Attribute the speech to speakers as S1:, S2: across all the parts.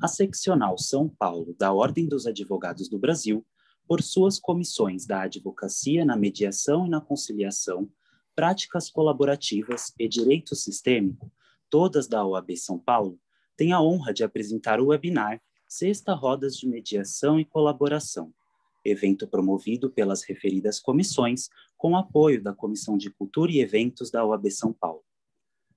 S1: a Seccional São Paulo da Ordem dos Advogados do Brasil, por suas comissões da advocacia na mediação e na conciliação, práticas colaborativas e direito sistêmico, todas da OAB São Paulo, tem a honra de apresentar o webinar Sexta Rodas de Mediação e Colaboração, evento promovido pelas referidas comissões, com apoio da Comissão de Cultura e Eventos da OAB São Paulo.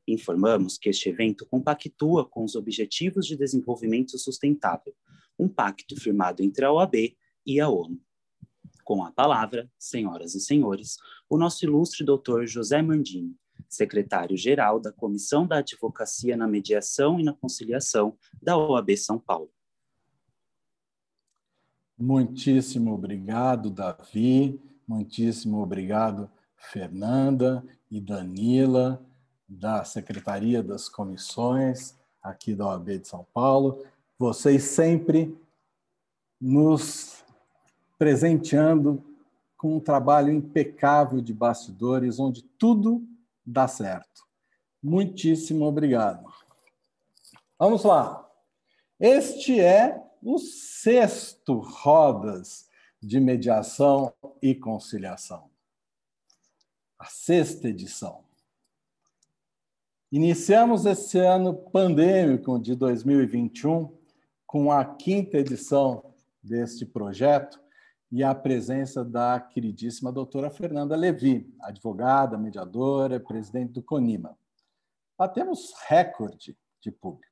S1: Informamos que este evento compactua com os Objetivos de Desenvolvimento Sustentável, um pacto firmado entre a OAB e a ONU. Com a palavra, senhoras e senhores, o nosso ilustre doutor José Mandini, secretário-geral da Comissão da Advocacia na Mediação e na Conciliação da OAB São Paulo.
S2: Muitíssimo obrigado, Davi. Muitíssimo obrigado, Fernanda e Danila, da Secretaria das Comissões aqui da OAB de São Paulo. Vocês sempre nos presenteando com um trabalho impecável de bastidores, onde tudo dá certo. Muitíssimo obrigado. Vamos lá. Este é o sexto Rodas de Mediação e Conciliação. A sexta edição. Iniciamos esse ano pandêmico de 2021 com a quinta edição deste projeto e a presença da queridíssima doutora Fernanda Levi, advogada, mediadora, presidente do CONIMA. Batemos recorde de público.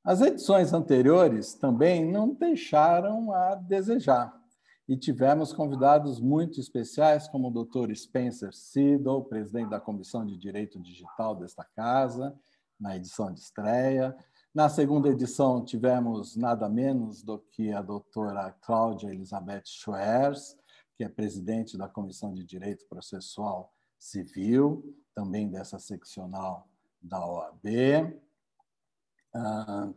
S2: As edições anteriores também não deixaram a desejar e tivemos convidados muito especiais, como o Dr. Spencer Siddle, presidente da Comissão de Direito Digital desta casa, na edição de estreia. Na segunda edição, tivemos nada menos do que a doutora Cláudia Elizabeth Schwerz, que é presidente da Comissão de Direito Processual Civil, também dessa seccional da OAB.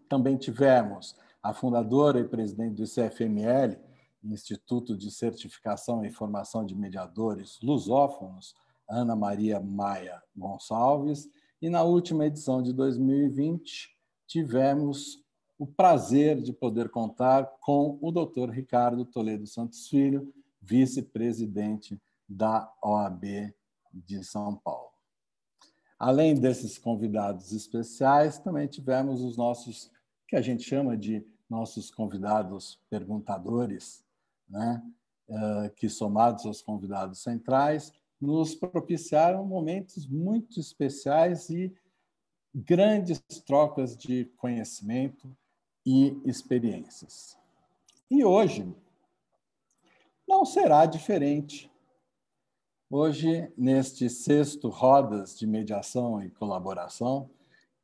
S2: Também tivemos a fundadora e presidente do ICFML, Instituto de Certificação e Formação de Mediadores Lusófonos, Ana Maria Maia Gonçalves, e na última edição de 2020 tivemos o prazer de poder contar com o Dr. Ricardo Toledo Santos Filho, vice-presidente da OAB de São Paulo. Além desses convidados especiais, também tivemos os nossos, que a gente chama de nossos convidados perguntadores, né? Que, somados aos convidados centrais, nos propiciaram momentos muito especiais e grandes trocas de conhecimento e experiências. E hoje não será diferente. Hoje, neste sexto Rodas de Mediação e Colaboração,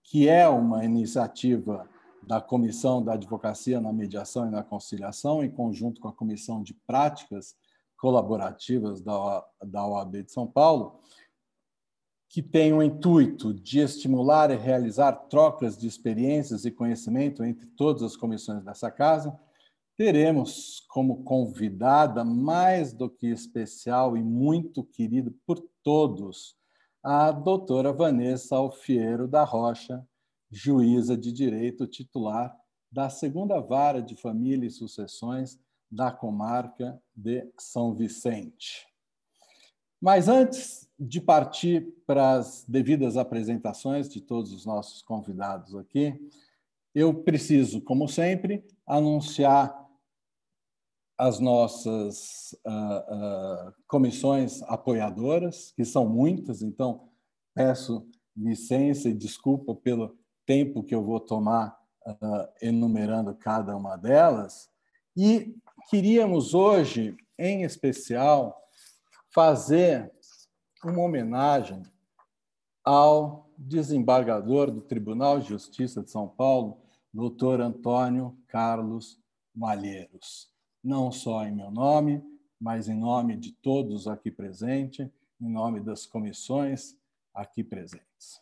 S2: que é uma iniciativa da Comissão da Advocacia na Mediação e na Conciliação, em conjunto com a Comissão de Práticas Colaborativas da OAB de São Paulo, que tem o intuito de estimular e realizar trocas de experiências e conhecimento entre todas as comissões dessa casa, teremos como convidada, mais do que especial e muito querida por todos, a doutora Vanessa Alfiero da Rocha, juíza de direito titular da Segunda Vara de Família e Sucessões da comarca de São Vicente. Mas antes de partir para as devidas apresentações de todos os nossos convidados aqui, eu preciso, como sempre, anunciar as nossas comissões apoiadoras, que são muitas, então peço licença e desculpa pelo tempo que eu vou tomar enumerando cada uma delas. E queríamos hoje, em especial, fazer uma homenagem ao desembargador do Tribunal de Justiça de São Paulo, doutor Antônio Carlos Malheiros. Não só em meu nome, mas em nome de todos aqui presentes, em nome das comissões aqui presentes.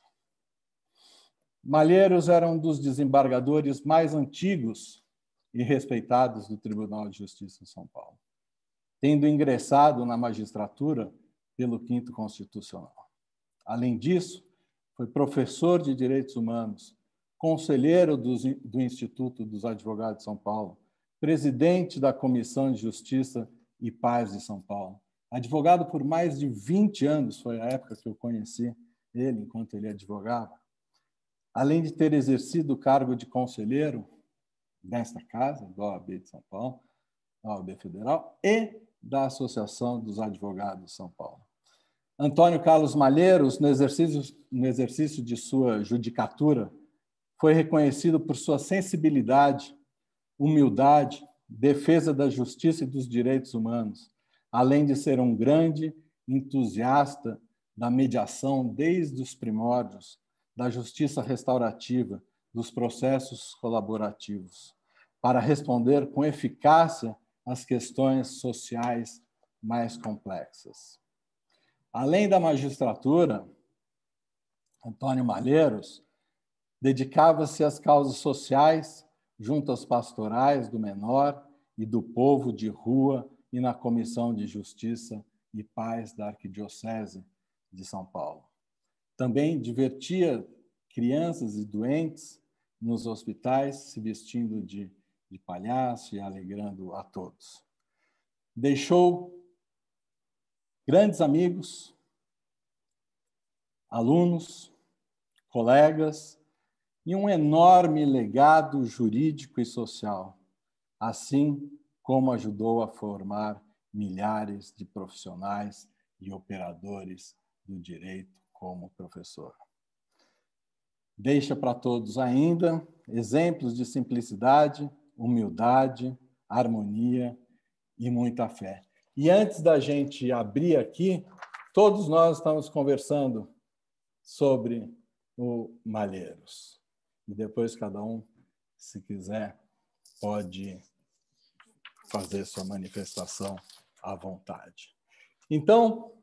S2: Malheiros era um dos desembargadores mais antigos e respeitados do Tribunal de Justiça de São Paulo, tendo ingressado na magistratura pelo 5º Constitucional. Além disso, foi professor de Direitos Humanos, conselheiro do Instituto dos Advogados de São Paulo, presidente da Comissão de Justiça e Paz de São Paulo, advogado por mais de 20 anos, foi a época que eu conheci ele, enquanto ele advogava. Além de ter exercido o cargo de conselheiro desta casa, da OAB de São Paulo, da OAB Federal, e da Associação dos Advogados de São Paulo. Antônio Carlos Malheiros, no exercício de sua judicatura, foi reconhecido por sua sensibilidade, humildade, defesa da justiça e dos direitos humanos, além de ser um grande entusiasta da mediação desde os primórdios, da justiça restaurativa, dos processos colaborativos, para responder com eficácia às questões sociais mais complexas. Além da magistratura, Antônio Malheiros dedicava-se às causas sociais, junto aos pastorais do menor e do povo de rua e na Comissão de Justiça e Paz da Arquidiocese de São Paulo. Também divertia crianças e doentes nos hospitais, se vestindo de palhaço e alegrando a todos. Deixou grandes amigos, alunos, colegas e um enorme legado jurídico e social, assim como ajudou a formar milhares de profissionais e operadores do direito como professor. Deixa para todos ainda exemplos de simplicidade, humildade, harmonia e muita fé. E antes da gente abrir aqui, todos nós estamos conversando sobre o Malheiros. E depois cada um, se quiser, pode fazer sua manifestação à vontade. Então,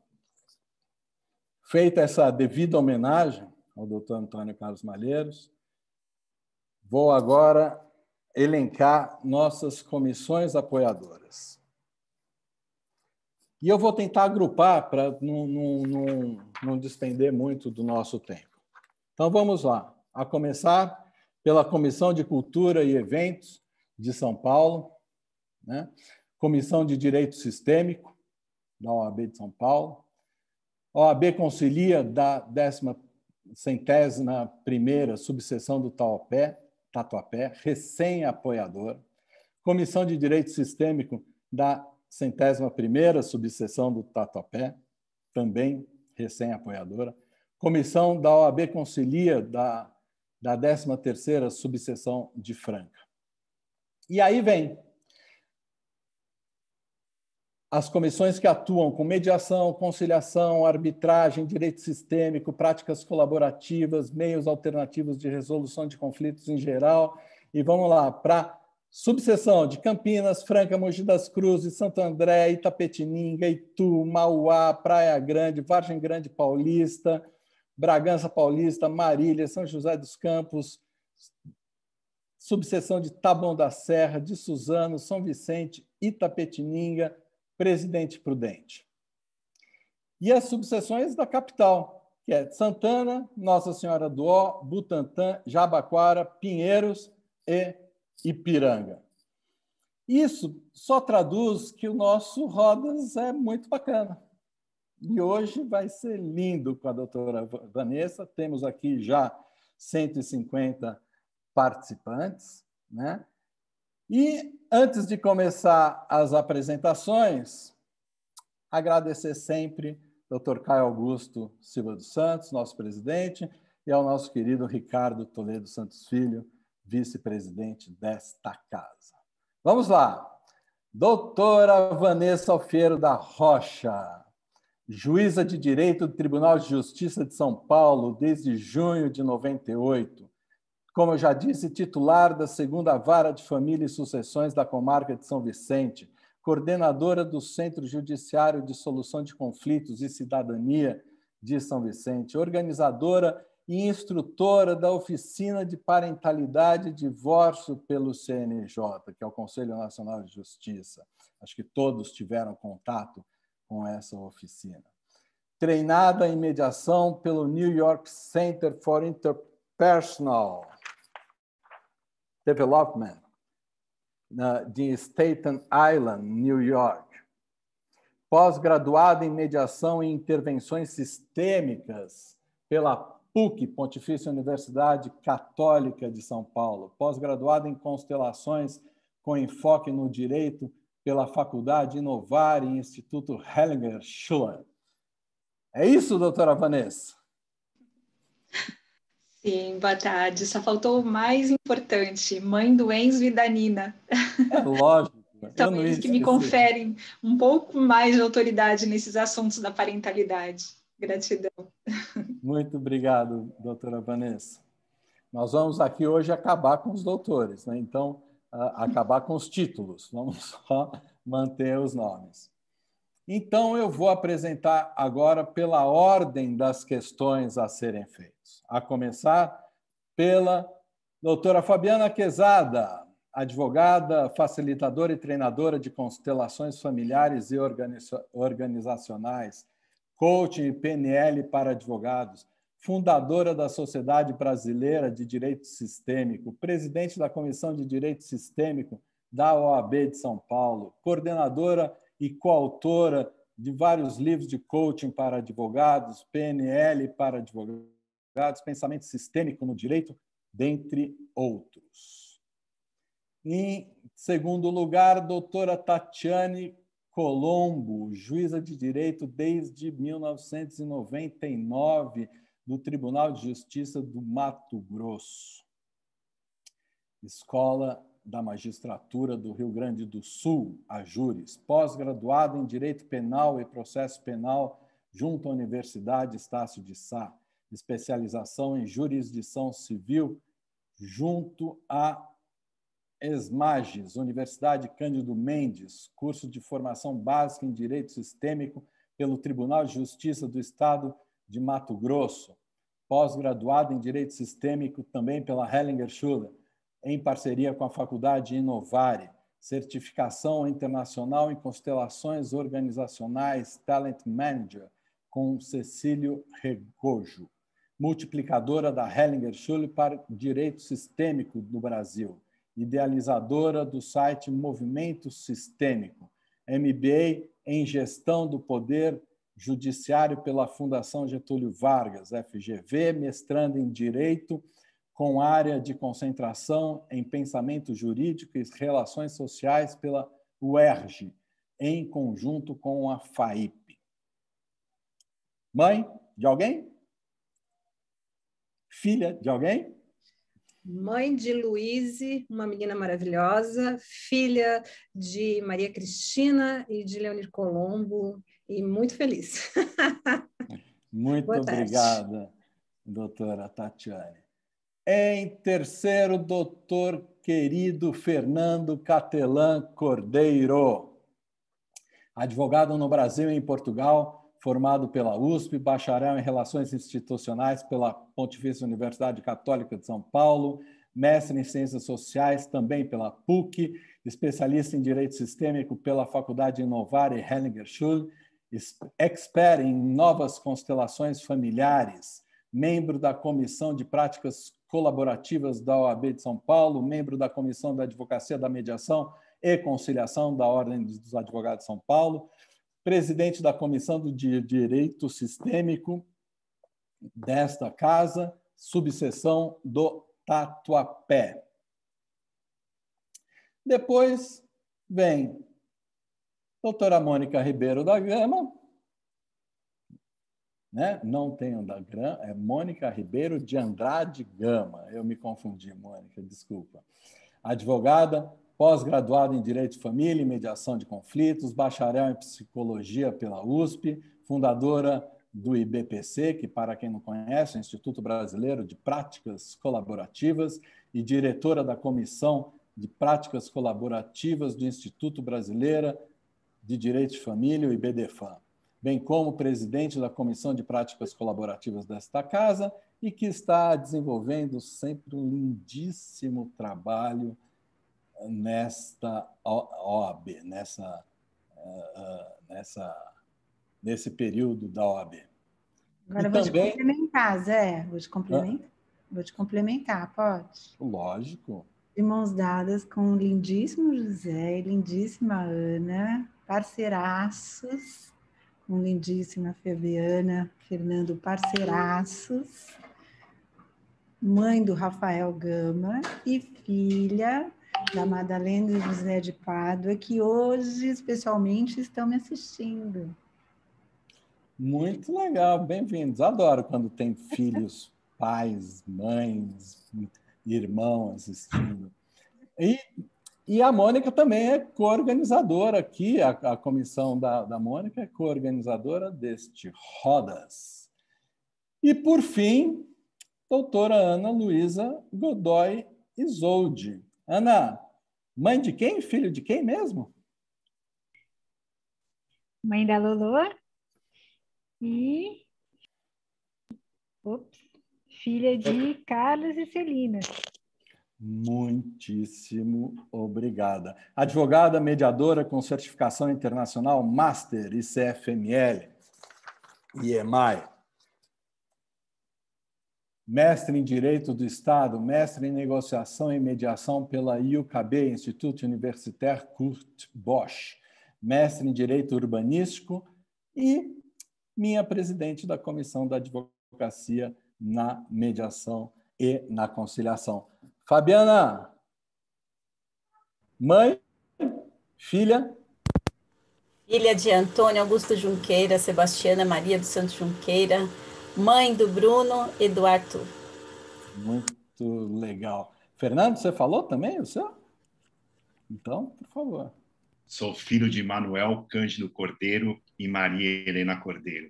S2: feita essa devida homenagem ao Dr. Antônio Carlos Malheiros, vou agora elencar nossas comissões apoiadoras. E eu vou tentar agrupar para não despender muito do nosso tempo. Então, vamos lá. A começar pela Comissão de Cultura e Eventos de São Paulo, né? Comissão de Direito Sistêmico da OAB de São Paulo, OAB Concilia da 101ª subseção do Tatuapé, recém-apoiador, Comissão de Direito Sistêmico da 101ª subseção do Tatuapé, também recém-apoiadora, Comissão da OAB Concilia da 13ª subseção de Franca. E aí vem as comissões que atuam com mediação, conciliação, arbitragem, direito sistêmico, práticas colaborativas, meios alternativos de resolução de conflitos em geral. E vamos lá, para subseção de Campinas, Franca, Mogi das Cruzes, Santo André, Itapetininga, Itu, Mauá, Praia Grande, Vargem Grande Paulista, Bragança Paulista, Marília, São José dos Campos, subseção de Taboão da Serra, de Suzano, São Vicente, Itapetininga, Presidente Prudente. E as subseções da capital, que é Santana, Nossa Senhora do Ó, Butantã, Jabaquara, Pinheiros e Ipiranga. Isso só traduz que o nosso Rodas é muito bacana. E hoje vai ser lindo com a doutora Vanessa. Temos aqui já 150 participantes, né? E, antes de começar as apresentações, agradecer sempre ao Dr. Caio Augusto Silva dos Santos, nosso presidente, e ao nosso querido Ricardo Toledo Santos Filho, vice-presidente desta casa. Vamos lá. Doutora Vanessa Alfiero da Rocha, juíza de Direito do Tribunal de Justiça de São Paulo desde junho de 98. Como eu já disse, titular da 2ª Vara de Família e Sucessões da Comarca de São Vicente, coordenadora do Centro Judiciário de Solução de Conflitos e Cidadania de São Vicente, organizadora e instrutora da Oficina de Parentalidade e Divórcio pelo CNJ, que é o Conselho Nacional de Justiça. Acho que todos tiveram contato com essa oficina. Treinada em mediação pelo New York Center for Interpersonal Development, de Staten Island, New York. Pós-graduada em Mediação e Intervenções Sistêmicas pela PUC, Pontifícia Universidade Católica de São Paulo. Pós-graduada em Constelações com enfoque no Direito pela Faculdade Inovar e Instituto Hellinger Schuller. É isso, doutora Vanessa?
S3: Sim, boa tarde. Só faltou o mais importante, mãe do Enzo e da Nina.
S2: É lógico.
S3: São eles que me conferem um pouco mais de autoridade nesses assuntos da parentalidade. Gratidão.
S2: Muito obrigado, doutora Vanessa. Nós vamos aqui hoje acabar com os doutores, né? Então, acabar com os títulos, vamos só manter os nomes. Então, eu vou apresentar agora pela ordem das questões a serem feitas. A começar pela doutora Fabiana Quezada, advogada, facilitadora e treinadora de constelações familiares e organizacionais, coaching e PNL para advogados, fundadora da Sociedade Brasileira de Direito Sistêmico, presidente da Comissão de Direito Sistêmico da OAB de São Paulo, coordenadora e coautora de vários livros de coaching para advogados, PNL para advogados, pensamento sistêmico no direito, dentre outros. Em segundo lugar, doutora Tatiane Colombo, juíza de direito desde 1999 do Tribunal de Justiça do Mato Grosso. Escola da Magistratura do Rio Grande do Sul, a Júris, pós-graduada em Direito Penal e Processo Penal junto à Universidade Estácio de Sá, especialização em Jurisdição Civil junto à ESMAGES, Universidade Cândido Mendes, curso de formação básica em Direito Sistêmico pelo Tribunal de Justiça do Estado de Mato Grosso, pós-graduada em Direito Sistêmico também pela Hellinger Schuller, em parceria com a Faculdade Inovare, certificação internacional em constelações organizacionais Talent Manager, com Cecílio Regojo, multiplicadora da Hellinger Schuller para Direito Sistêmico no Brasil, idealizadora do site Movimento Sistêmico, MBA em Gestão do Poder Judiciário pela Fundação Getúlio Vargas, FGV, mestrando em Direito com área de concentração em Pensamento Jurídico e Relações Sociais pela UERJ, em conjunto com a FAIP. Mãe de alguém? Filha de alguém?
S4: Mãe de Luíse, uma menina maravilhosa, filha de Maria Cristina e de Leonir Colombo, e muito feliz.
S2: Muito obrigada, doutora Tatiane. Em terceiro, doutor querido Fernando Catelan Cordeiro, advogado no Brasil e em Portugal, formado pela USP, bacharel em Relações Institucionais pela Pontifícia Universidade Católica de São Paulo, mestre em Ciências Sociais também pela PUC, especialista em Direito Sistêmico pela Faculdade Inovar e Hellinger Schuller, expert em novas constelações familiares, membro da Comissão de Práticas Colaborativas da OAB de São Paulo, membro da Comissão da Advocacia da Mediação e Conciliação da Ordem dos Advogados de São Paulo, presidente da Comissão do Direito Sistêmico desta casa, subseção do Tatuapé. Depois vem doutora Mônica Ribeiro da Gama, né? Não tenho da Gama, é Mônica Ribeiro de Andrade Gama. Eu me confundi, Mônica, desculpa. Advogada, pós-graduada em Direito de Família e Mediação de Conflitos, bacharel em Psicologia pela USP, fundadora do IBPC, que, para quem não conhece, é o Instituto Brasileiro de Práticas Colaborativas, e diretora da Comissão de Práticas Colaborativas do Instituto Brasileiro de Direito de Família, o IBDFAM, bem como presidente da Comissão de Práticas Colaborativas desta casa e que está desenvolvendo sempre um lindíssimo trabalho nesta OAB, nesse período da OAB.
S5: Agora eu vou te complementar, Zé. Vou te complementar, pode?
S2: Lógico.
S5: de mãos dadas com o lindíssimo José e lindíssima Ana, parceiraços, com lindíssima Fabiana, Fernando, parceiraços, mãe do Rafael Gama e filha da Madalena e José de Pádua, que hoje, especialmente, estão me assistindo.
S2: Muito legal, bem-vindos. Adoro quando tem filhos, pais, mães, irmãos assistindo. E a Mônica também é co-organizadora aqui, a comissão da Mônica é co-organizadora deste Rodas. E, por fim, doutora Ana Luísa Godoy Isolde. Ana, mãe de quem? Filho de quem mesmo?
S6: Mãe da Lolô e filha de Carlos e Celina.
S2: Muitíssimo obrigada. Advogada mediadora com certificação internacional Master e CFML e EMAI. Mestre em Direito do Estado, mestre em Negociação e Mediação pela IUCB, Instituto Universitaire Kurt Bosch, mestre em Direito Urbanístico e minha presidente da Comissão da Advocacia na Mediação e na Conciliação. Fabiana, mãe, filha?
S7: Filha de Antônio Augusto Junqueira, Sebastiana Maria dos Santos Junqueira, mãe do Bruno e do Arthur.
S2: Muito legal. Fernando, você falou também o seu? Então, por favor.
S8: Sou filho de Manuel Cândido Cordeiro e Maria Helena Cordeiro.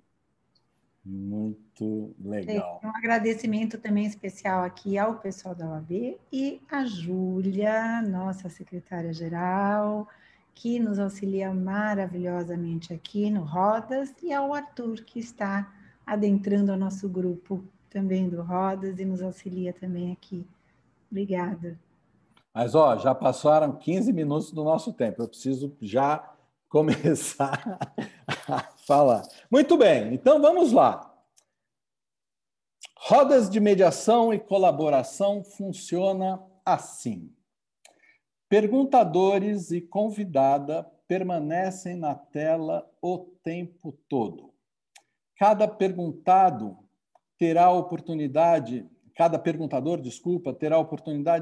S2: Muito legal.
S5: Um agradecimento também especial aqui ao pessoal da OAB e a Júlia, nossa secretária-geral, que nos auxilia maravilhosamente aqui no Rodas, e ao Arthur, que está adentrando ao nosso grupo também do Rodas e nos auxilia também aqui. Obrigada.
S2: Mas, ó, já passaram 15 minutos do nosso tempo. Eu preciso já começar a falar. Muito bem, então vamos lá. Rodas de mediação e colaboração funciona assim. Perguntadores e convidada permanecem na tela o tempo todo. Cada perguntador terá a oportunidade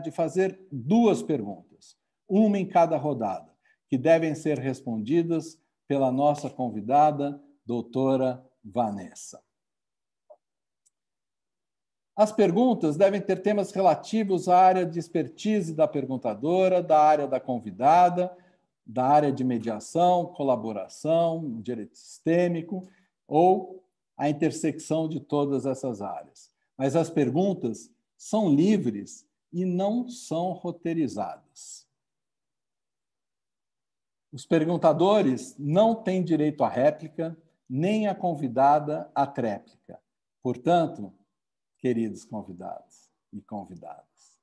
S2: de fazer 2 perguntas, uma em cada rodada, que devem ser respondidas pela nossa convidada, doutora Vanessa. As perguntas devem ter temas relativos à área de expertise da perguntadora, da área da convidada, da área de mediação, colaboração, direito sistêmico ou a intersecção de todas essas áreas. Mas as perguntas são livres e não são roteirizadas. Os perguntadores não têm direito à réplica, nem a convidada à tréplica. Portanto, queridos convidados e convidadas,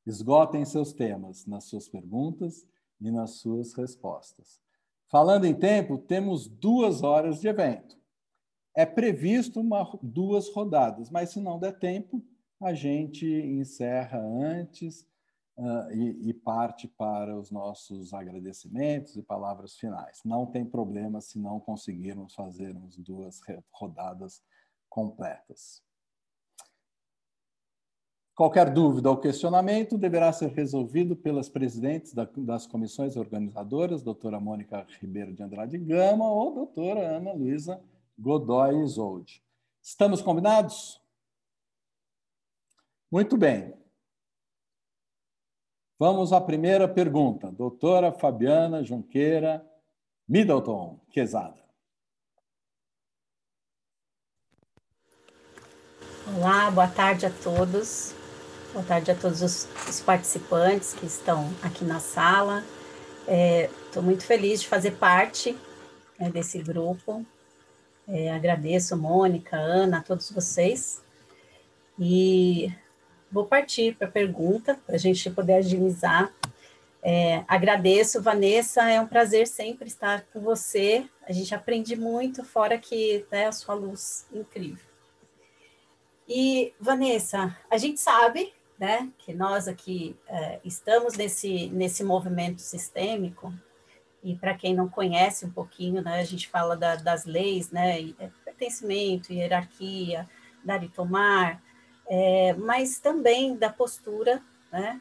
S2: esgotem seus temas nas suas perguntas e nas suas respostas. Falando em tempo, temos 2 horas de evento. É previsto 2 rodadas, mas se não der tempo, a gente encerra antes e parte para os nossos agradecimentos e palavras finais. Não tem problema se não conseguirmos fazermos 2 rodadas completas. Qualquer dúvida ou questionamento deverá ser resolvido pelas presidentes das comissões organizadoras, doutora Mônica Ribeiro de Andrade Gama ou doutora Ana Luísa Godoy Isolde. Estamos combinados? Muito bem. Vamos à primeira pergunta. Doutora Fabiana Junqueira Middleton Quezada.
S7: Olá, boa tarde a todos. Boa tarde a todos os participantes que estão aqui na sala. Estou muito feliz de fazer parte desse grupo. Agradeço, Mônica, Ana, a todos vocês. E vou partir para a pergunta, para a gente poder agilizar. Agradeço, Vanessa, é um prazer sempre estar com você. A gente aprende muito, fora que a sua luz incrível. E, Vanessa, a gente sabe né, que nós aqui estamos nesse movimento sistêmico, e para quem não conhece um pouquinho, né, a gente fala das leis, né, pertencimento, hierarquia, dar e tomar, mas também da postura, né,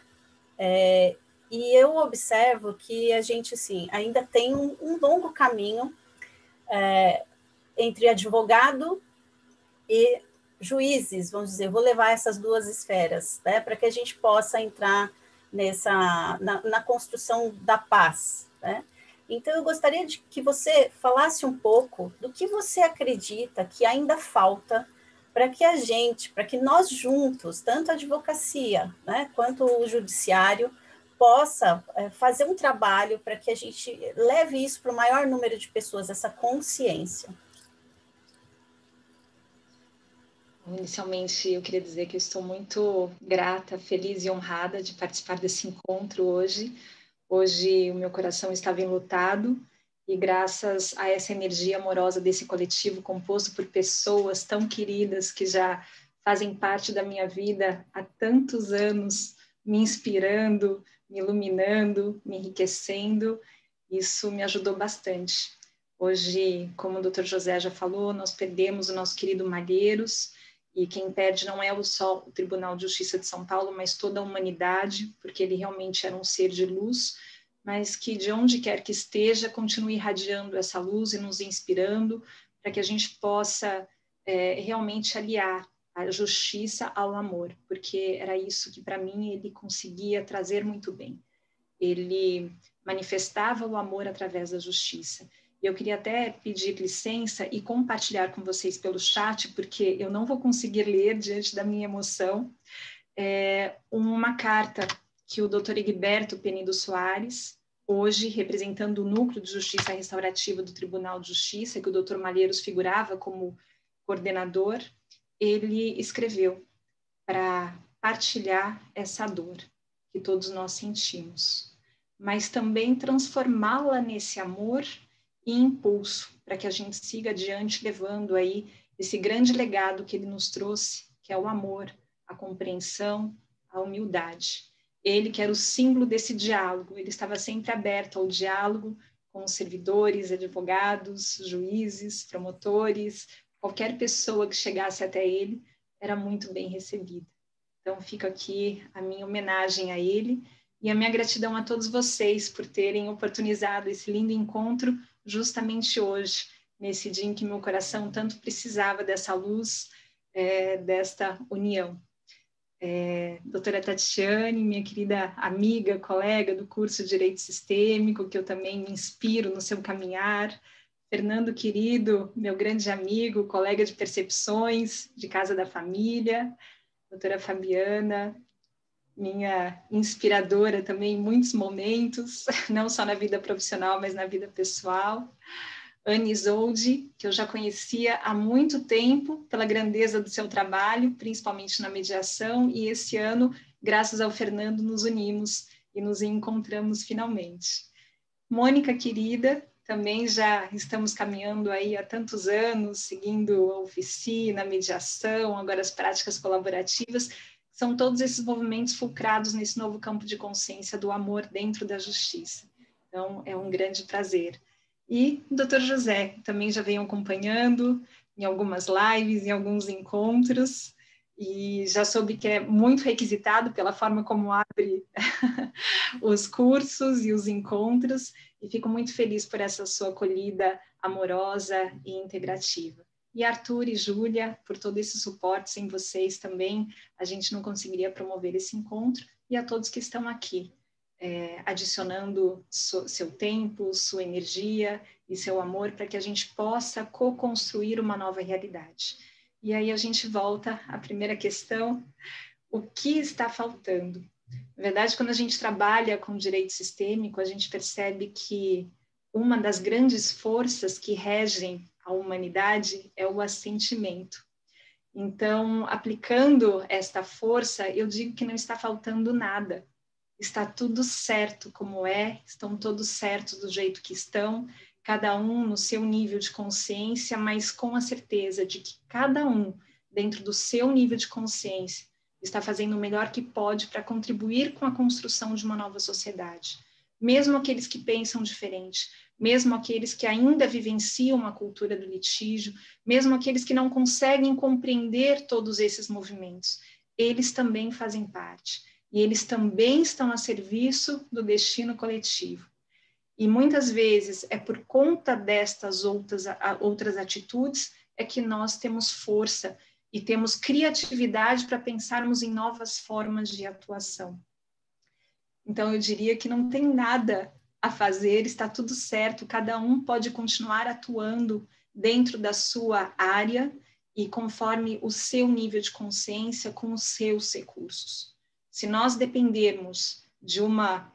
S7: e eu observo que a gente, assim, ainda tem um longo caminho entre advogado e juízes, vamos dizer, eu vou levar essas duas esferas, né, para que a gente possa entrar na construção da paz, né? Então, eu gostaria de que você falasse um pouco do que você acredita que ainda falta para que nós juntos, tanto a advocacia, né, quanto o judiciário, possa fazer um trabalho para que a gente leve isso para o maior número de pessoas, essa consciência.
S3: Inicialmente, eu queria dizer que eu estou muito grata, feliz e honrada de participar desse encontro hoje. Hoje, o meu coração estava enlutado e graças a essa energia amorosa desse coletivo composto por pessoas tão queridas que já fazem parte da minha vida há tantos anos, me inspirando, me iluminando, me enriquecendo, isso me ajudou bastante. Hoje, como o Dr. José já falou, nós perdemos o nosso querido Malheiros, e quem perde não é só o Tribunal de Justiça de São Paulo, mas toda a humanidade, porque ele realmente era um ser de luz, mas que de onde quer que esteja, continue irradiando essa luz e nos inspirando, para que a gente possa realmente aliar a justiça ao amor, porque era isso que, para mim, ele conseguia trazer muito bem. Ele manifestava o amor através da justiça. E eu queria até pedir licença e compartilhar com vocês pelo chat, porque eu não vou conseguir ler diante da minha emoção, uma carta que o Dr. Egberto Penido Soares, hoje representando o Núcleo de Justiça Restaurativa do Tribunal de Justiça, que o Dr. Malheiros figurava como coordenador, ele escreveu para partilhar essa dor que todos nós sentimos, mas também transformá-la nesse amor e impulso para que a gente siga adiante levando aí esse grande legado que ele nos trouxe, que é o amor, a compreensão, a humildade. Ele que era o símbolo desse diálogo, ele estava sempre aberto ao diálogo com os servidores, advogados, juízes, promotores, qualquer pessoa que chegasse até ele era muito bem recebida. Então, fica aqui a minha homenagem a ele e a minha gratidão a todos vocês por terem oportunizado esse lindo encontro justamente hoje, nesse dia em que meu coração tanto precisava dessa luz, desta união. Doutora Tatiane, minha querida amiga, colega do curso de Direito Sistêmico, que eu também me inspiro no seu caminhar. Fernando querido, meu grande amigo, colega de percepções, de Casa da Família. Doutora Fabiana, minha inspiradora também em muitos momentos, não só na vida profissional, mas na vida pessoal. Anne Isolde, que eu já conhecia há muito tempo pela grandeza do seu trabalho, principalmente na mediação, e esse ano, graças ao Fernando, nos unimos e nos encontramos finalmente. Mônica querida, também já estamos caminhando aí há tantos anos, seguindo a oficina, a mediação, agora as práticas colaborativas, são todos esses movimentos fulcrados nesse novo campo de consciência do amor dentro da justiça. Então, é um grande prazer. E o Dr. José também já vem acompanhando em algumas lives, em alguns encontros, e já soube que é muito requisitado pela forma como abre os cursos e os encontros, e fico muito feliz por essa sua acolhida amorosa e integrativa. E Arthur e Júlia, por todo esse suporte, sem vocês também, a gente não conseguiria promover esse encontro, e a todos que estão aqui, adicionando seu tempo, sua energia e seu amor para que a gente possa co-construir uma nova realidade. E aí a gente volta à primeira questão, o que está faltando? Na verdade, quando a gente trabalha com direito sistêmico, a gente percebe que uma das grandes forças que regem a humanidade é o assentimento. Então, aplicando esta força, eu digo que não está faltando nada. Está tudo certo como estão todos certos do jeito que estão, cada um no seu nível de consciência, mas com a certeza de que cada um, dentro do seu nível de consciência, está fazendo o melhor que pode para contribuir com a construção de uma nova sociedade. Mesmo aqueles que pensam diferente, mesmo aqueles que ainda vivenciam a cultura do litígio, mesmo aqueles que não conseguem compreender todos esses movimentos, eles também fazem parte, e eles também estão a serviço do destino coletivo. E muitas vezes é por conta destas outras atitudes é que nós temos força e temos criatividade para pensarmos em novas formas de atuação. Então, eu diria que não tem nada a fazer, está tudo certo, cada um pode continuar atuando dentro da sua área e conforme o seu nível de consciência, com os seus recursos. Se nós dependermos de uma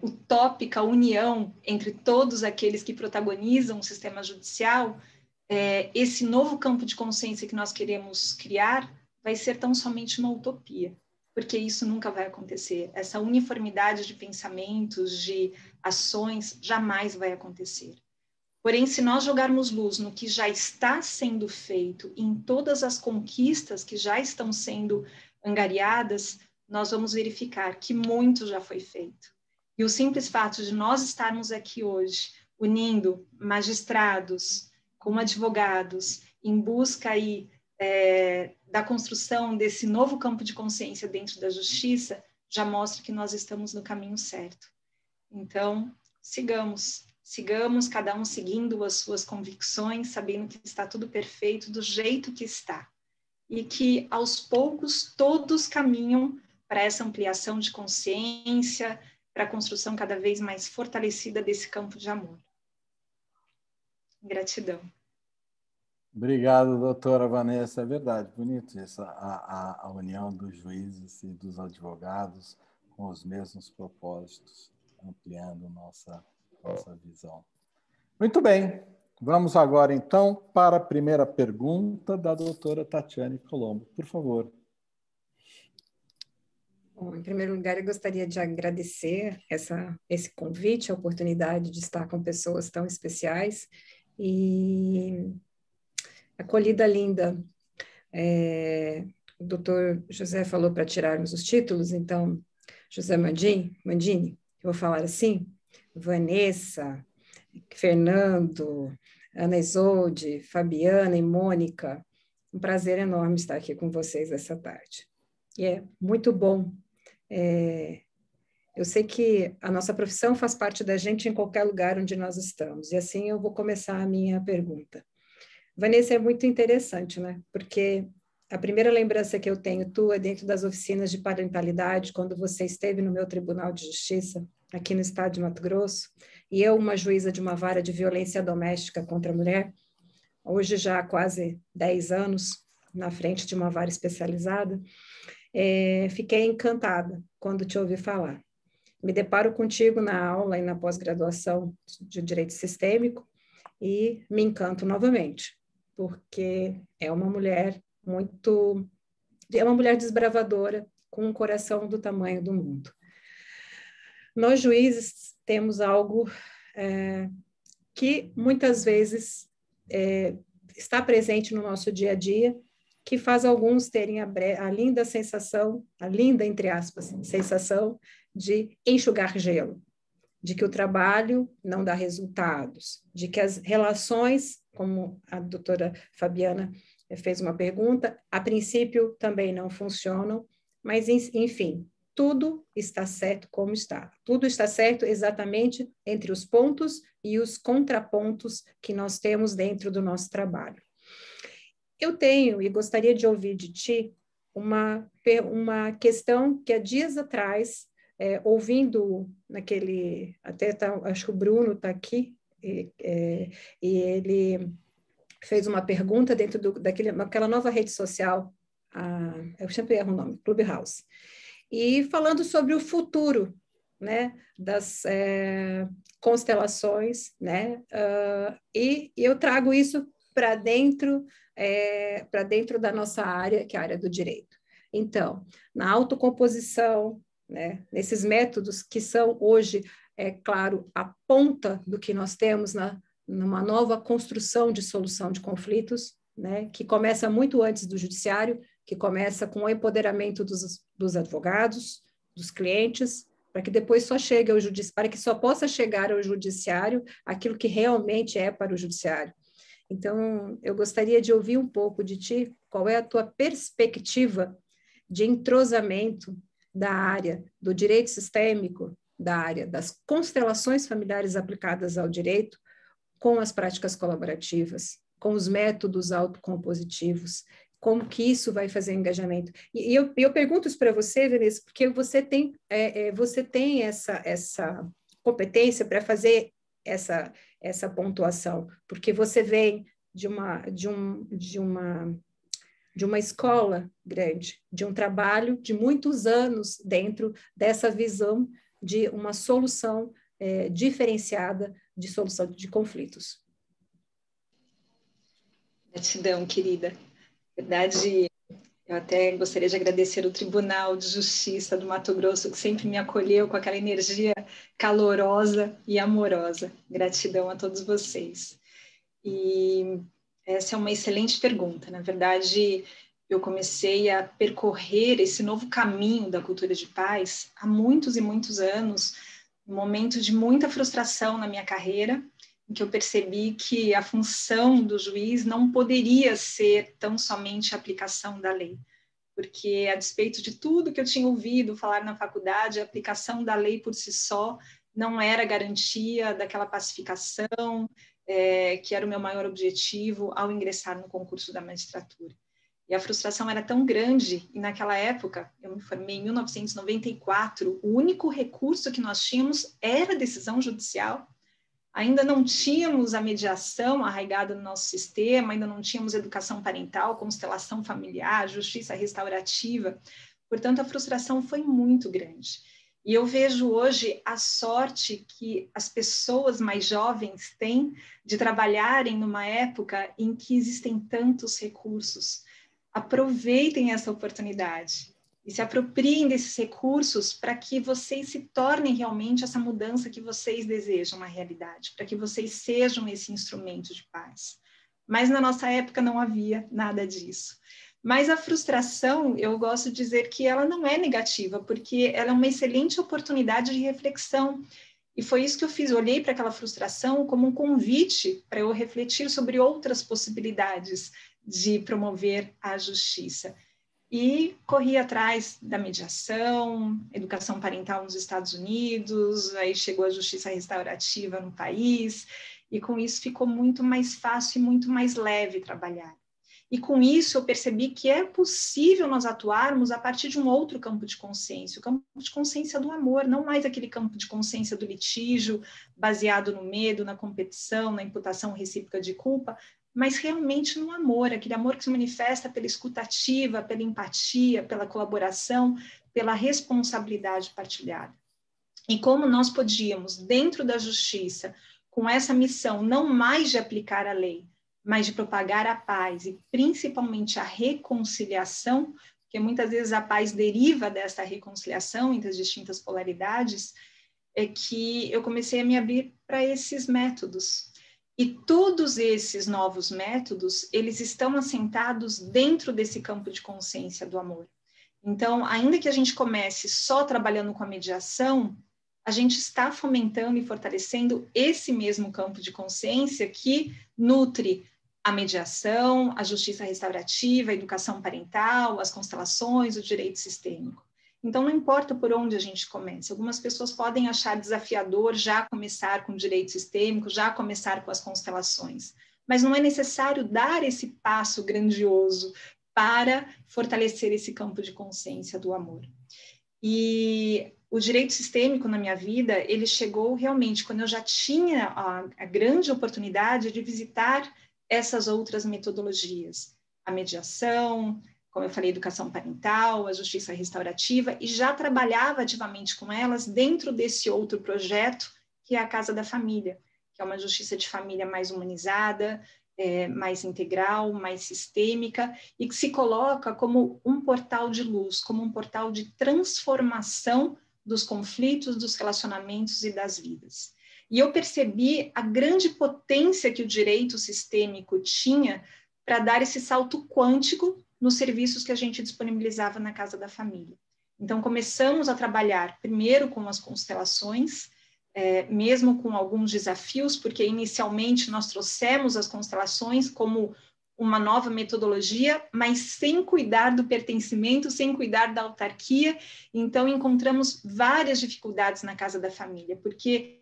S3: utópica união entre todos aqueles que protagonizam o sistema judicial, esse novo campo de consciência que nós queremos criar vai ser tão somente uma utopia, porque isso nunca vai acontecer. Essa uniformidade de pensamentos, de ações, jamais vai acontecer. Porém, se nós jogarmos luz no que já está sendo feito, em todas as conquistas que já estão sendo angariadas, nós vamos verificar que muito já foi feito. E o simples fato de nós estarmos aqui hoje, unindo magistrados com advogados, em busca aí, da construção desse novo campo de consciência dentro da justiça, já mostra que nós estamos no caminho certo. Então, sigamos, cada um seguindo as suas convicções, sabendo que está tudo perfeito do jeito que está. E que, aos poucos, todos caminham para essa ampliação de consciência, para a construção cada vez mais fortalecida desse campo de amor. Gratidão.
S2: Obrigado, doutora Vanessa. É verdade, bonito isso, a união dos juízes e dos advogados com os mesmos propósitos, ampliando nossa visão. Muito bem, vamos agora, então, para a primeira pergunta da doutora Tatiane Colombo. Por favor.
S4: Bom, em primeiro lugar, eu gostaria de agradecer esse convite, a oportunidade de estar com pessoas tão especiais e acolhida linda. O doutor José falou para tirarmos os títulos, então, José Mandini, eu vou falar assim, Vanessa, Fernando, Ana Isolde, Fabiana e Mônica, um prazer enorme estar aqui com vocês essa tarde. E é muito bom. Eu sei que a nossa profissão faz parte da gente em qualquer lugar onde nós estamos, e assim eu vou começar a minha pergunta. Vanessa, é muito interessante, né? Porque a primeira lembrança que eu tenho tua é dentro das oficinas de parentalidade, quando você esteve no meu Tribunal de Justiça, aqui no estado de Mato Grosso, e eu, uma juíza de uma vara de violência doméstica contra a mulher, hoje já há quase 10 anos, na frente de uma vara especializada, fiquei encantada quando te ouvi falar. Me deparo contigo na aula e na pós-graduação de Direito Sistêmico e me encanto novamente, porque é uma mulher desbravadora, com um coração do tamanho do mundo. Nós, juízes, temos algo que muitas vezes está presente no nosso dia a dia, que faz alguns terem a linda sensação, a linda, entre aspas, sensação de enxugar gelo, de que o trabalho não dá resultados, de que as relações, como a doutora Fabiana fez uma pergunta, a princípio também não funcionam, mas, enfim, tudo está certo como está. Tudo está certo exatamente entre os pontos e os contrapontos que nós temos dentro do nosso trabalho. Eu tenho, e gostaria de ouvir de ti, uma questão que há dias atrás, ouvindo naquele, acho que o Bruno está aqui, e ele fez uma pergunta dentro daquela nova rede social, eu sempre erro o nome, Clubhouse, e falando sobre o futuro, né, das constelações, né, e eu trago isso para dentro da nossa área, que é a área do direito. Então, na autocomposição, né, nesses métodos que são hoje, claro, a ponta do que nós temos numa nova construção de solução de conflitos, né, que começa muito antes do judiciário, que começa com o empoderamento dos advogados, dos clientes, para que depois só chegue ao judiciário, para que só possa chegar ao judiciário aquilo que realmente é para o judiciário. Então, eu gostaria de ouvir um pouco de ti, qual é a tua perspectiva de entrosamento da área do direito sistêmico, da área das constelações familiares aplicadas ao direito, com as práticas colaborativas, com os métodos autocompositivos, como que isso vai fazer engajamento. E eu pergunto isso para você, Vanessa, porque você tem essa competência para fazer essa pontuação, porque você vem de uma escola grande, de um trabalho de muitos anos dentro dessa visão de uma solução diferenciada de solução de conflitos.
S3: Gratidão, querida. Na verdade, eu até gostaria de agradecer o Tribunal de Justiça do Mato Grosso, que sempre me acolheu com aquela energia calorosa e amorosa. Gratidão a todos vocês. E essa é uma excelente pergunta. Na verdade, eu comecei a percorrer esse novo caminho da cultura de paz há muitos e muitos anos, num momento de muita frustração na minha carreira, em que eu percebi que a função do juiz não poderia ser tão somente a aplicação da lei, porque, a despeito de tudo que eu tinha ouvido falar na faculdade, a aplicação da lei por si só não era garantia daquela pacificação, que era o meu maior objetivo ao ingressar no concurso da magistratura. E a frustração era tão grande, e naquela época, eu me formei em 1994, o único recurso que nós tínhamos era a decisão judicial. Ainda não tínhamos a mediação arraigada no nosso sistema, ainda não tínhamos educação parental, constelação familiar, justiça restaurativa. Portanto, a frustração foi muito grande. E eu vejo hoje a sorte que as pessoas mais jovens têm de trabalharem numa época em que existem tantos recursos. Aproveitem essa oportunidade e se apropriem desses recursos para que vocês se tornem realmente essa mudança que vocês desejam na realidade, para que vocês sejam esse instrumento de paz. Mas na nossa época não havia nada disso. Mas a frustração, eu gosto de dizer que ela não é negativa, porque ela é uma excelente oportunidade de reflexão. E foi isso que eu fiz, eu olhei para aquela frustração como um convite para eu refletir sobre outras possibilidades de promover a justiça. E corri atrás da mediação, educação parental nos Estados Unidos, aí chegou a justiça restaurativa no país, e com isso ficou muito mais fácil e muito mais leve trabalhar. E com isso eu percebi que é possível nós atuarmos a partir de um outro campo de consciência, o campo de consciência do amor, não mais aquele campo de consciência do litígio, baseado no medo, na competição, na imputação recíproca de culpa, mas realmente no amor, aquele amor que se manifesta pela escutativa, pela empatia, pela colaboração, pela responsabilidade partilhada. E como nós podíamos, dentro da justiça, com essa missão não mais de aplicar a lei, mas de propagar a paz e principalmente a reconciliação, porque muitas vezes a paz deriva dessa reconciliação entre as distintas polaridades, é que eu comecei a me abrir para esses métodos. E todos esses novos métodos, eles estão assentados dentro desse campo de consciência do amor. Então, ainda que a gente comece só trabalhando com a mediação, a gente está fomentando e fortalecendo esse mesmo campo de consciência que nutre a mediação, a justiça restaurativa, a educação parental, as constelações, o direito sistêmico. Então, não importa por onde a gente comece. Algumas pessoas podem achar desafiador já começar com o direito sistêmico, já começar com as constelações. Mas não é necessário dar esse passo grandioso para fortalecer esse campo de consciência do amor. E o direito sistêmico na minha vida, ele chegou realmente quando eu já tinha a grande oportunidade de visitar essas outras metodologias. A mediação, como eu falei, educação parental, a justiça restaurativa, e já trabalhava ativamente com elas dentro desse outro projeto, que é a Casa da Família, que é uma justiça de família mais humanizada, mais integral, mais sistêmica, e que se coloca como um portal de luz, como um portal de transformação dos conflitos, dos relacionamentos e das vidas. E eu percebi a grande potência que o direito sistêmico tinha para dar esse salto quântico nos serviços que a gente disponibilizava na Casa da Família. Então, começamos a trabalhar primeiro com as constelações, mesmo com alguns desafios, porque inicialmente nós trouxemos as constelações como uma nova metodologia, mas sem cuidar do pertencimento, sem cuidar da autarquia. Então, encontramos várias dificuldades na Casa da Família, porque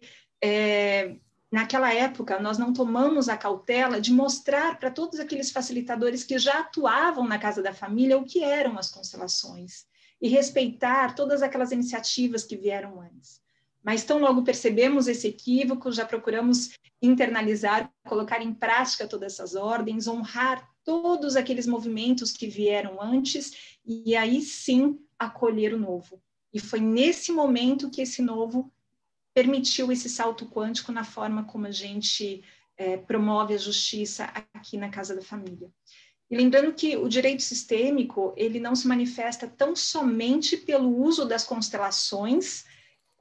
S3: naquela época nós não tomamos a cautela de mostrar para todos aqueles facilitadores que já atuavam na Casa da Família o que eram as constelações e respeitar todas aquelas iniciativas que vieram antes. Mas tão logo percebemos esse equívoco, já procuramos internalizar, colocar em prática todas essas ordens, honrar todos aqueles movimentos que vieram antes e aí sim acolher o novo. E foi nesse momento que esse novo permitiu esse salto quântico na forma como a gente promove a justiça aqui na Casa da Família. E lembrando que o direito sistêmico, ele não se manifesta tão somente pelo uso das constelações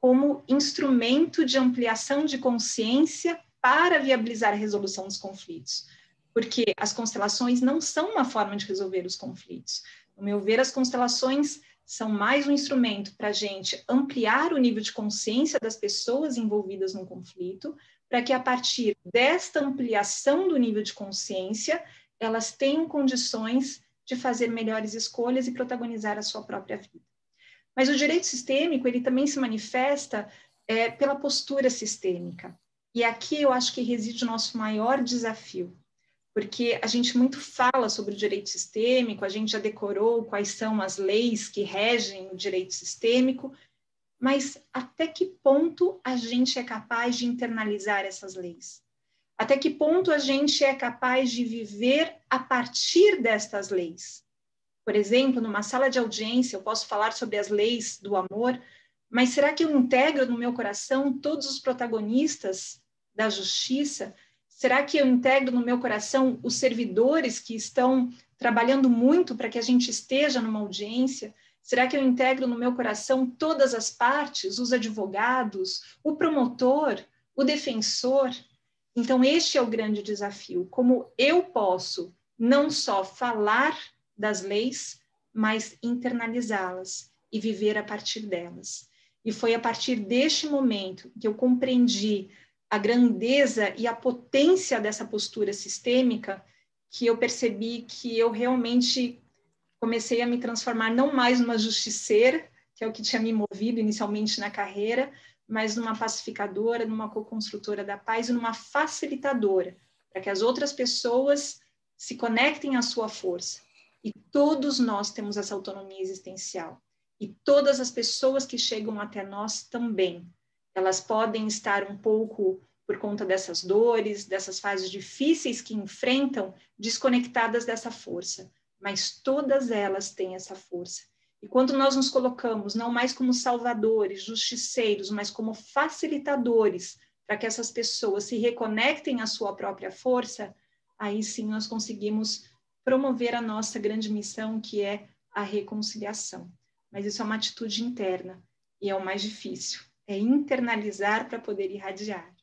S3: como instrumento de ampliação de consciência para viabilizar a resolução dos conflitos. Porque as constelações não são uma forma de resolver os conflitos. No meu ver, as constelações são mais um instrumento para a gente ampliar o nível de consciência das pessoas envolvidas no conflito, para que a partir desta ampliação do nível de consciência, elas tenham condições de fazer melhores escolhas e protagonizar a sua própria vida. Mas o direito sistêmico, ele também se manifesta pela postura sistêmica. E aqui eu acho que reside o nosso maior desafio, porque a gente muito fala sobre o direito sistêmico, a gente já decorou quais são as leis que regem o direito sistêmico, mas até que ponto a gente é capaz de internalizar essas leis? Até que ponto a gente é capaz de viver a partir destas leis? Por exemplo, numa sala de audiência, eu posso falar sobre as leis do amor, mas será que eu integro no meu coração todos os protagonistas da justiça? Será que eu integro no meu coração os servidores que estão trabalhando muito para que a gente esteja numa audiência? Será que eu integro no meu coração todas as partes, os advogados, o promotor, o defensor? Então, este é o grande desafio. Como eu posso não só falar das leis, mas internalizá-las e viver a partir delas. E foi a partir deste momento que eu compreendi a grandeza e a potência dessa postura sistêmica que eu percebi que eu realmente comecei a me transformar não mais numa justiceira, que é o que tinha me movido inicialmente na carreira, mas numa pacificadora, numa co-construtora da paz e numa facilitadora, para que as outras pessoas se conectem à sua força. E todos nós temos essa autonomia existencial. E todas as pessoas que chegam até nós também. Elas podem estar um pouco, por conta dessas dores, dessas fases difíceis que enfrentam, desconectadas dessa força. Mas todas elas têm essa força. E quando nós nos colocamos não mais como salvadores, justiceiros, mas como facilitadores para que essas pessoas se reconectem à sua própria força, aí sim nós conseguimos promover a nossa grande missão, que é a reconciliação. Mas isso é uma atitude interna e é o mais difícil, é internalizar para poder irradiar.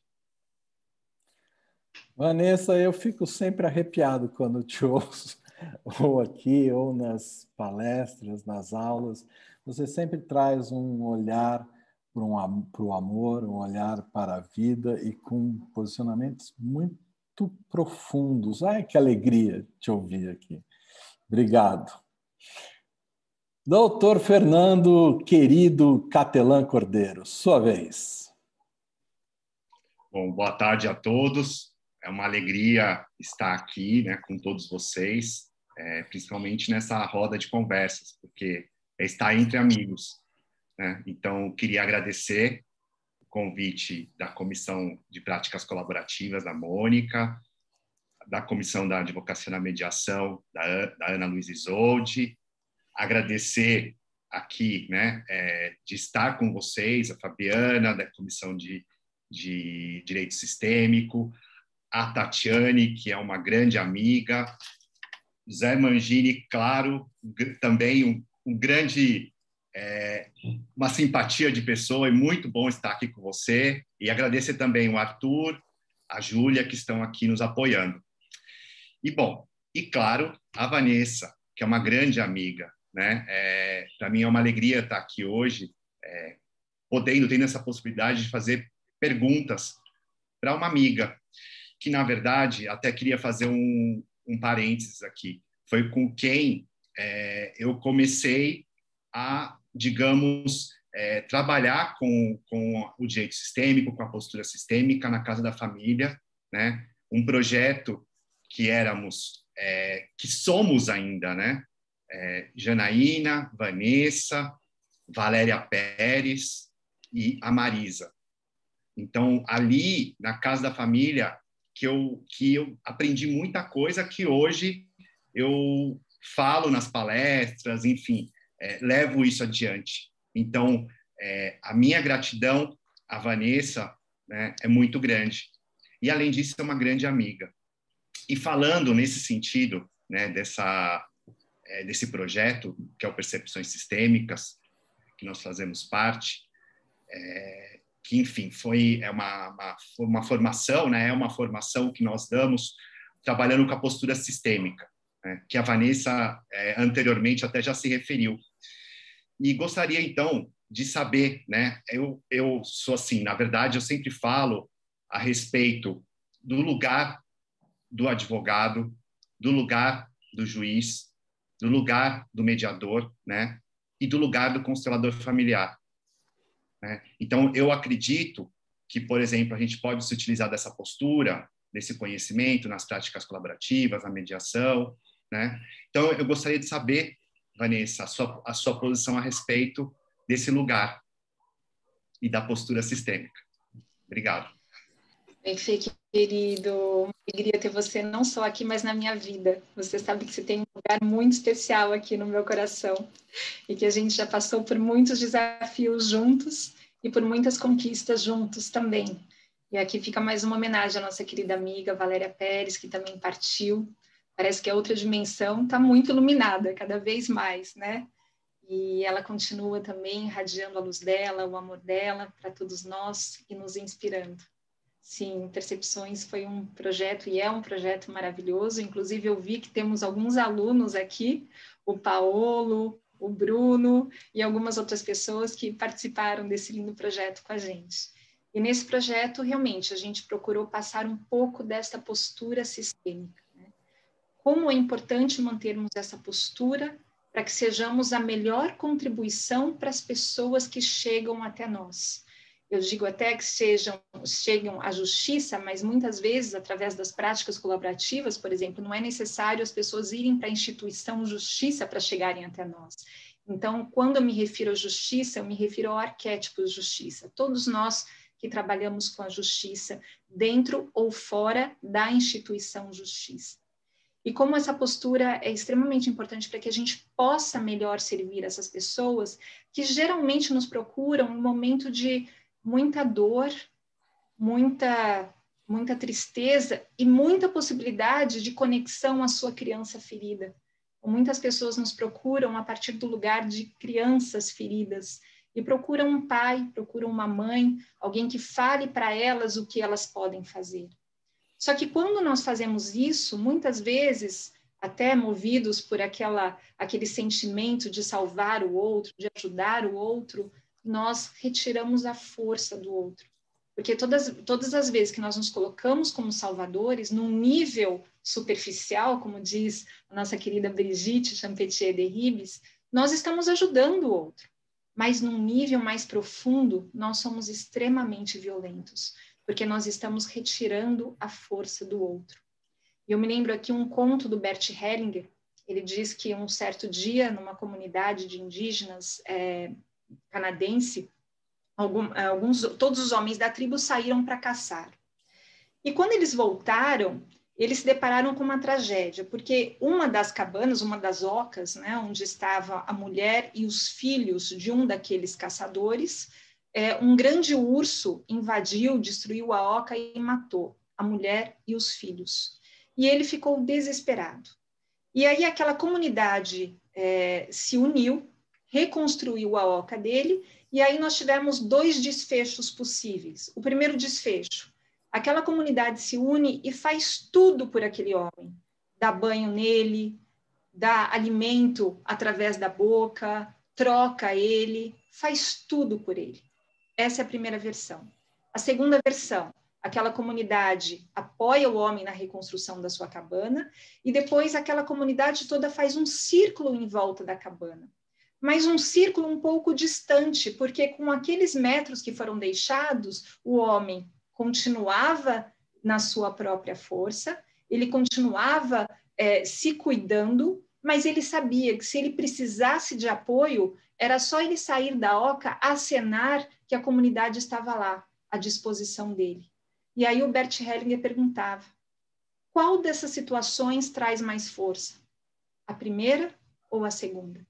S2: Vanessa, eu fico sempre arrepiado quando te ouço, ou aqui, ou nas palestras, nas aulas. Você sempre traz um olhar para o amor, um olhar para a vida e com posicionamentos muito profundos. Ai, que alegria te ouvir aqui. Obrigado. Doutor Fernando, querido Catelan Cordeiro, sua vez.
S8: Bom, boa tarde a todos. É uma alegria estar aqui, né, com todos vocês, principalmente nessa roda de conversas, porque é estar entre amigos, né? Então, queria agradecer o convite da Comissão de Práticas Colaborativas, da Mônica, da Comissão da Advocacia na Mediação, da Ana Luísa Isolde, agradecer aqui, né, de estar com vocês, a Fabiana, da Comissão de Direito Sistêmico, a Tatiane, que é uma grande amiga, Zé Mangini, claro, também um grande, uma simpatia de pessoa, é muito bom estar aqui com você, e agradecer também o Arthur, a Júlia, que estão aqui nos apoiando. E, bom, e claro, a Vanessa, que é uma grande amiga, né? Para mim é uma alegria estar aqui hoje, tendo essa possibilidade de fazer perguntas para uma amiga, que, na verdade, até queria fazer um parênteses aqui. Foi com quem eu comecei a, digamos, trabalhar com o direito sistêmico, com a postura sistêmica na Casa da Família, né? Um projeto que que somos ainda, né? Janaína, Vanessa, Valéria Pérez e a Marisa. Então, ali, na Casa da Família, que eu aprendi muita coisa que hoje eu falo nas palestras, enfim, levo isso adiante. Então, a minha gratidão à Vanessa, né, é muito grande. E, além disso, é uma grande amiga. E falando nesse sentido, né, desse projeto, que é o Percepções Sistêmicas, que nós fazemos parte, que, enfim, foi uma formação, né, é uma formação que nós damos trabalhando com a postura sistêmica, né, que a Vanessa anteriormente até já se referiu. E gostaria, então, de saber, né, eu sou assim, na verdade, eu sempre falo a respeito do lugar do advogado, do lugar do juiz, do lugar do mediador, né, e do lugar do constelador familiar. Né? Então, eu acredito que, por exemplo, a gente pode se utilizar dessa postura, desse conhecimento nas práticas colaborativas, na mediação, né? Então, eu gostaria de saber, Vanessa, a sua posição a respeito desse lugar e da postura sistêmica. Obrigado.
S3: Bem, Fê, querido, uma alegria ter você não só aqui, mas na minha vida. Você sabe que você tem um lugar muito especial aqui no meu coração e que a gente já passou por muitos desafios juntos e por muitas conquistas juntos também. E aqui fica mais uma homenagem à nossa querida amiga Valéria Pérez, que também partiu. Parece que a outra dimensão está muito iluminada, cada vez mais, né? E ela continua também irradiando a luz dela, o amor dela para todos nós e nos inspirando. Sim, Percepções foi um projeto e é um projeto maravilhoso. Inclusive, eu vi que temos alguns alunos aqui, o Paolo, o Bruno e algumas outras pessoas que participaram desse lindo projeto com a gente. E nesse projeto, realmente, a gente procurou passar um pouco dessa postura sistêmica, né? Como é importante mantermos essa postura para que sejamos a melhor contribuição para as pessoas que chegam até nós. Eu digo até que chegam à justiça, mas muitas vezes, através das práticas colaborativas, por exemplo, não é necessário as pessoas irem para a instituição justiça para chegarem até nós. Então, quando eu me refiro à justiça, eu me refiro ao arquétipo de justiça. Todos nós que trabalhamos com a justiça, dentro ou fora da instituição justiça. E como essa postura é extremamente importante para que a gente possa melhor servir essas pessoas que geralmente nos procuram em momento de muita dor, muita tristeza e muita possibilidade de conexão à sua criança ferida. Muitas pessoas nos procuram a partir do lugar de crianças feridas e procuram um pai, procuram uma mãe, alguém que fale para elas o que elas podem fazer. Só que quando nós fazemos isso, muitas vezes, até movidos por aquele sentimento de salvar o outro, de ajudar o outro, nós retiramos a força do outro. Porque todas as vezes que nós nos colocamos como salvadores, num nível superficial, como diz a nossa querida Brigitte Champetier de Ribes, nós estamos ajudando o outro. Mas num nível mais profundo, nós somos extremamente violentos, porque nós estamos retirando a força do outro. E eu me lembro aqui um conto do Bert Hellinger. Ele diz que um certo dia, numa comunidade de indígenas canadense, todos os homens da tribo saíram para caçar. E quando eles voltaram, eles se depararam com uma tragédia, porque uma das cabanas, uma das ocas, né, onde estava a mulher e os filhos de um daqueles caçadores, um grande urso invadiu, destruiu a oca e matou a mulher e os filhos. E ele ficou desesperado. E aí aquela comunidade se uniu, reconstruiu a oca dele, e aí nós tivemos 2 desfechos possíveis. O primeiro desfecho, aquela comunidade se une e faz tudo por aquele homem. Dá banho nele, dá alimento através da boca, troca ele, faz tudo por ele. Essa é a primeira versão. A segunda versão, aquela comunidade apoia o homem na reconstrução da sua cabana e depois aquela comunidade toda faz um círculo em volta da cabana. Mas um círculo um pouco distante, porque com aqueles metros que foram deixados, o homem continuava na sua própria força, ele continuava se cuidando, mas ele sabia que se ele precisasse de apoio, era só ele sair da oca, acenar que a comunidade estava lá, à disposição dele. E aí o Bert Hellinger perguntava, qual dessas situações traz mais força? A primeira ou a segunda?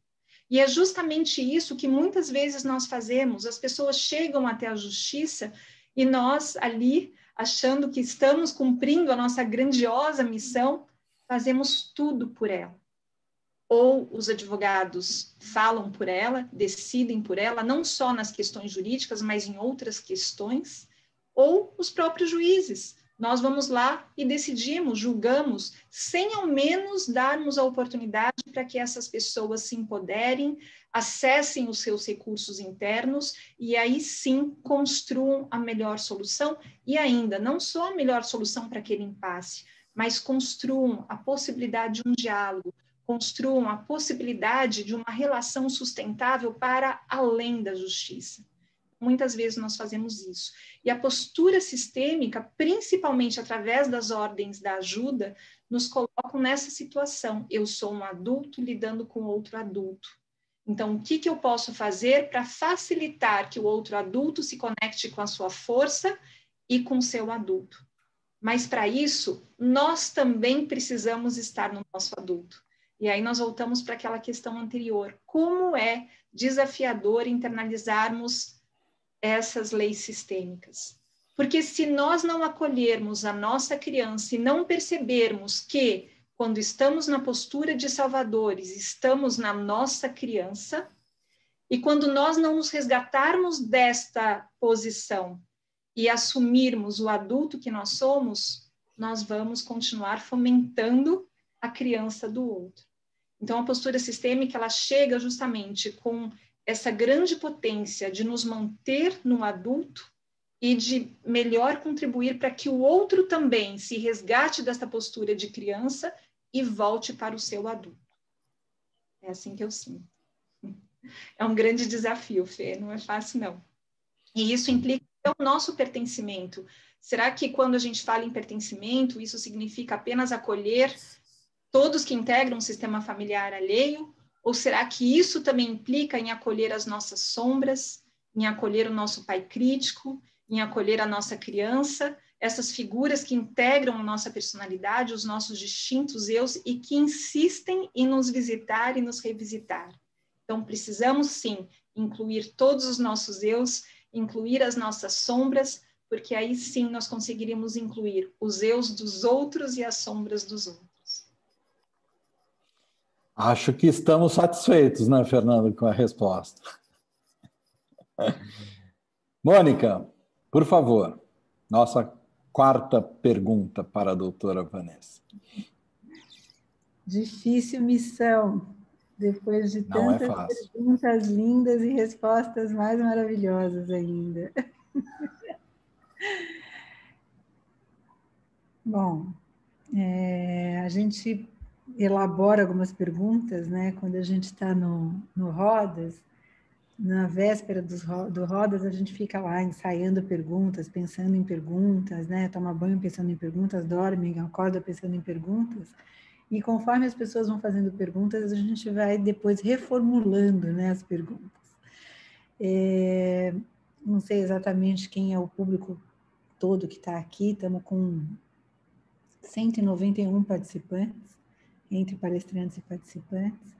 S3: E é justamente isso que muitas vezes nós fazemos, as pessoas chegam até a justiça e nós ali, achando que estamos cumprindo a nossa grandiosa missão, fazemos tudo por ela. Ou os advogados falam por ela, decidem por ela, não só nas questões jurídicas, mas em outras questões, ou os próprios juízes. Nós vamos lá e decidimos, julgamos, sem ao menos darmos a oportunidade para que essas pessoas se empoderem, acessem os seus recursos internos e aí sim construam a melhor solução e ainda não só a melhor solução para aquele impasse, mas construam a possibilidade de um diálogo, construam a possibilidade de uma relação sustentável para além da justiça. Muitas vezes nós fazemos isso. E a postura sistêmica, principalmente através das ordens da ajuda, nos colocam nessa situação. Eu sou um adulto lidando com outro adulto. Então, o que eu posso fazer para facilitar que o outro adulto se conecte com a sua força e com o seu adulto? Mas, para isso, nós também precisamos estar no nosso adulto. E aí nós voltamos para aquela questão anterior. Como é desafiador internalizarmos essas leis sistêmicas? Porque se nós não acolhermos a nossa criança e não percebermos que, quando estamos na postura de salvadores, estamos na nossa criança, e quando nós não nos resgatarmos desta posição e assumirmos o adulto que nós somos, nós vamos continuar fomentando a criança do outro. Então, a postura sistêmica, ela chega justamente com essa grande potência de nos manter no adulto e de melhor contribuir para que o outro também se resgate dessa postura de criança e volte para o seu adulto. É assim que eu sinto. É um grande desafio, Fê, não é fácil, não. E isso implica o nosso pertencimento. Será que quando a gente fala em pertencimento, isso significa apenas acolher todos que integram um sistema familiar alheio? Ou será que isso também implica em acolher as nossas sombras, em acolher o nosso pai crítico, em acolher a nossa criança, essas figuras que integram a nossa personalidade, os nossos distintos eus e que insistem em nos visitar e nos revisitar? Então, precisamos, sim, incluir todos os nossos eus, incluir as nossas sombras, porque aí, sim, nós conseguiríamos incluir os eus dos outros e as sombras dos outros.
S2: Acho que estamos satisfeitos, né, Fernando, com a resposta. Mônica, por favor, nossa quarta pergunta para a doutora Vanessa.
S5: Difícil missão, depois de tantas perguntas lindas e respostas mais maravilhosas ainda. Bom, a gente elabora algumas perguntas, né? Quando a gente está no Rodas, na véspera do Rodas, a gente fica lá ensaiando perguntas, pensando em perguntas, né? Toma banho pensando em perguntas, dorme, acorda pensando em perguntas. E conforme as pessoas vão fazendo perguntas, a gente vai depois reformulando, né, as perguntas. Não sei exatamente quem é o público todo que está aqui, estamos com 191 participantes, entre palestrantes e participantes.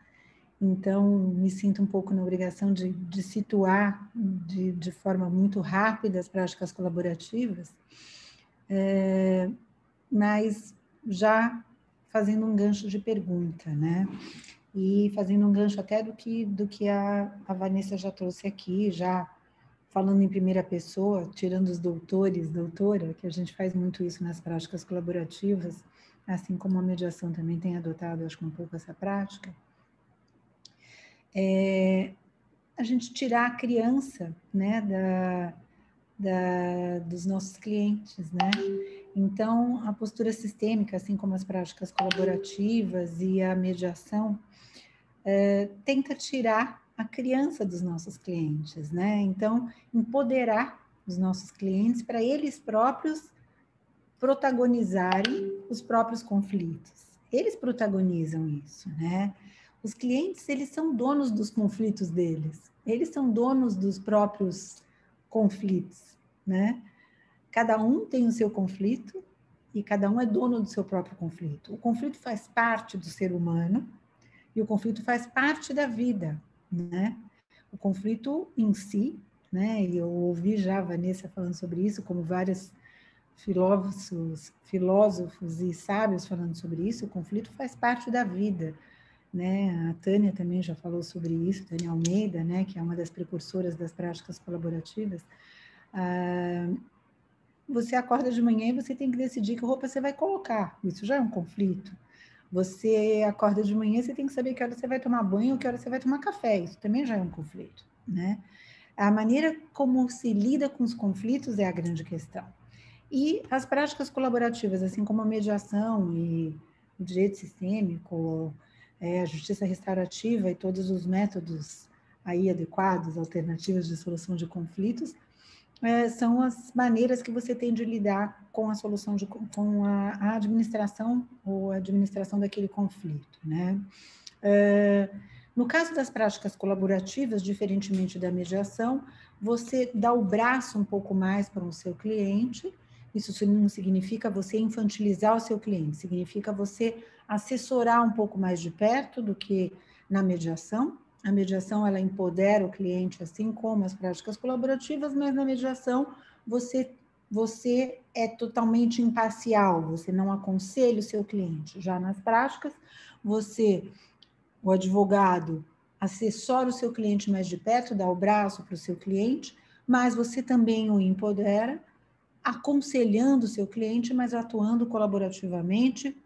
S5: Então, me sinto um pouco na obrigação de situar de forma muito rápida as práticas colaborativas, mas já fazendo um gancho de pergunta, né? E fazendo um gancho até do que a Vanessa já trouxe aqui, já falando em primeira pessoa, tirando os doutores, doutora, que a gente faz muito isso nas práticas colaborativas, assim como a mediação também tem adotado, acho que um pouco essa prática, a gente tirar a criança, né, dos nossos clientes, né? Então, a postura sistêmica, assim como as práticas colaborativas e a mediação, tenta tirar a criança dos nossos clientes, né? Então, empoderar os nossos clientes para eles próprios protagonizarem os próprios conflitos. Eles protagonizam isso, né? Os clientes, eles são donos dos conflitos deles. Eles são donos dos próprios conflitos, né? Cada um tem o seu conflito e cada um é dono do seu próprio conflito. O conflito faz parte do ser humano e o conflito faz parte da vida, né? O conflito em si, né? E eu ouvi já a Vanessa falando sobre isso, como vários filósofos e sábios falando sobre isso, o conflito faz parte da vida, né? A Tânia também já falou sobre isso, Tânia Almeida, né? Que é uma das precursoras das práticas colaborativas. Você acorda de manhã e você tem que decidir que roupa você vai colocar. Isso já é um conflito. Você acorda de manhã e você tem que saber que hora você vai tomar banho ou que hora você vai tomar café. Isso também já é um conflito, né? A maneira como se lida com os conflitos é a grande questão. E as práticas colaborativas, assim como a mediação e o direito sistêmico, a justiça restaurativa e todos os métodos aí adequados, alternativas de solução de conflitos, são as maneiras que você tem de lidar com a solução, com a administração ou a administração daquele conflito, né? No caso das práticas colaborativas, diferentemente da mediação, você dá o braço um pouco mais para o seu cliente. Isso não significa você infantilizar o seu cliente, significa você assessorar um pouco mais de perto do que na mediação. A mediação, ela empodera o cliente, assim como as práticas colaborativas, mas na mediação você é totalmente imparcial, você não aconselha o seu cliente. Já nas práticas, o advogado, assessora o seu cliente mais de perto, dá o braço para o seu cliente, mas você também o empodera, aconselhando o seu cliente, mas atuando colaborativamente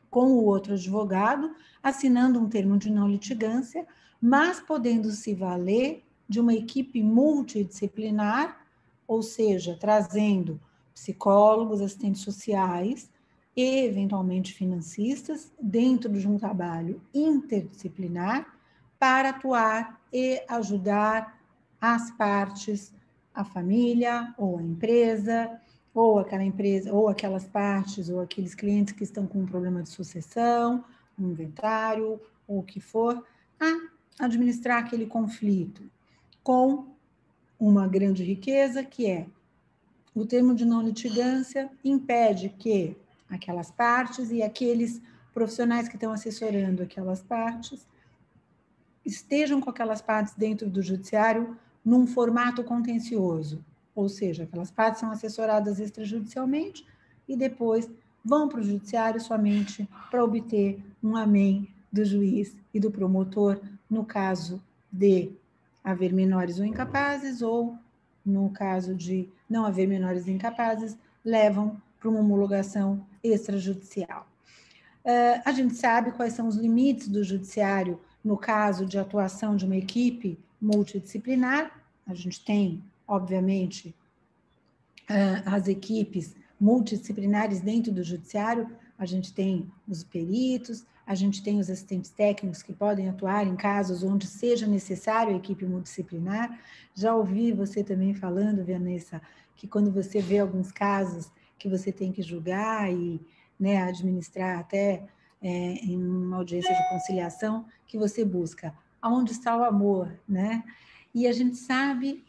S5: com o outro advogado, assinando um termo de não litigância, mas podendo se valer de uma equipe multidisciplinar, ou seja, trazendo psicólogos, assistentes sociais e, eventualmente, financistas, dentro de um trabalho interdisciplinar, para atuar e ajudar as partes, a família ou a empresa, ou aquela empresa, ou aquelas partes, ou aqueles clientes que estão com um problema de sucessão, um inventário, ou o que for, a administrar aquele conflito com uma grande riqueza, que é o termo de não litigância impede que aquelas partes e aqueles profissionais que estão assessorando aquelas partes estejam com aquelas partes dentro do judiciário num formato contencioso, ou seja, aquelas partes são assessoradas extrajudicialmente e depois vão para o judiciário somente para obter um amém do juiz e do promotor, no caso de haver menores ou incapazes, ou no caso de não haver menores incapazes, levam para uma homologação extrajudicial. A gente sabe quais são os limites do judiciário no caso de atuação de uma equipe multidisciplinar. A gente tem, obviamente, as equipes multidisciplinares dentro do judiciário, a gente tem os peritos, a gente tem os assistentes técnicos que podem atuar em casos onde seja necessário a equipe multidisciplinar. Já ouvi você também falando, Vanessa, que quando você vê alguns casos que você tem que julgar e, né, administrar até em uma audiência de conciliação, que você busca aonde está o amor, né? E a gente sabe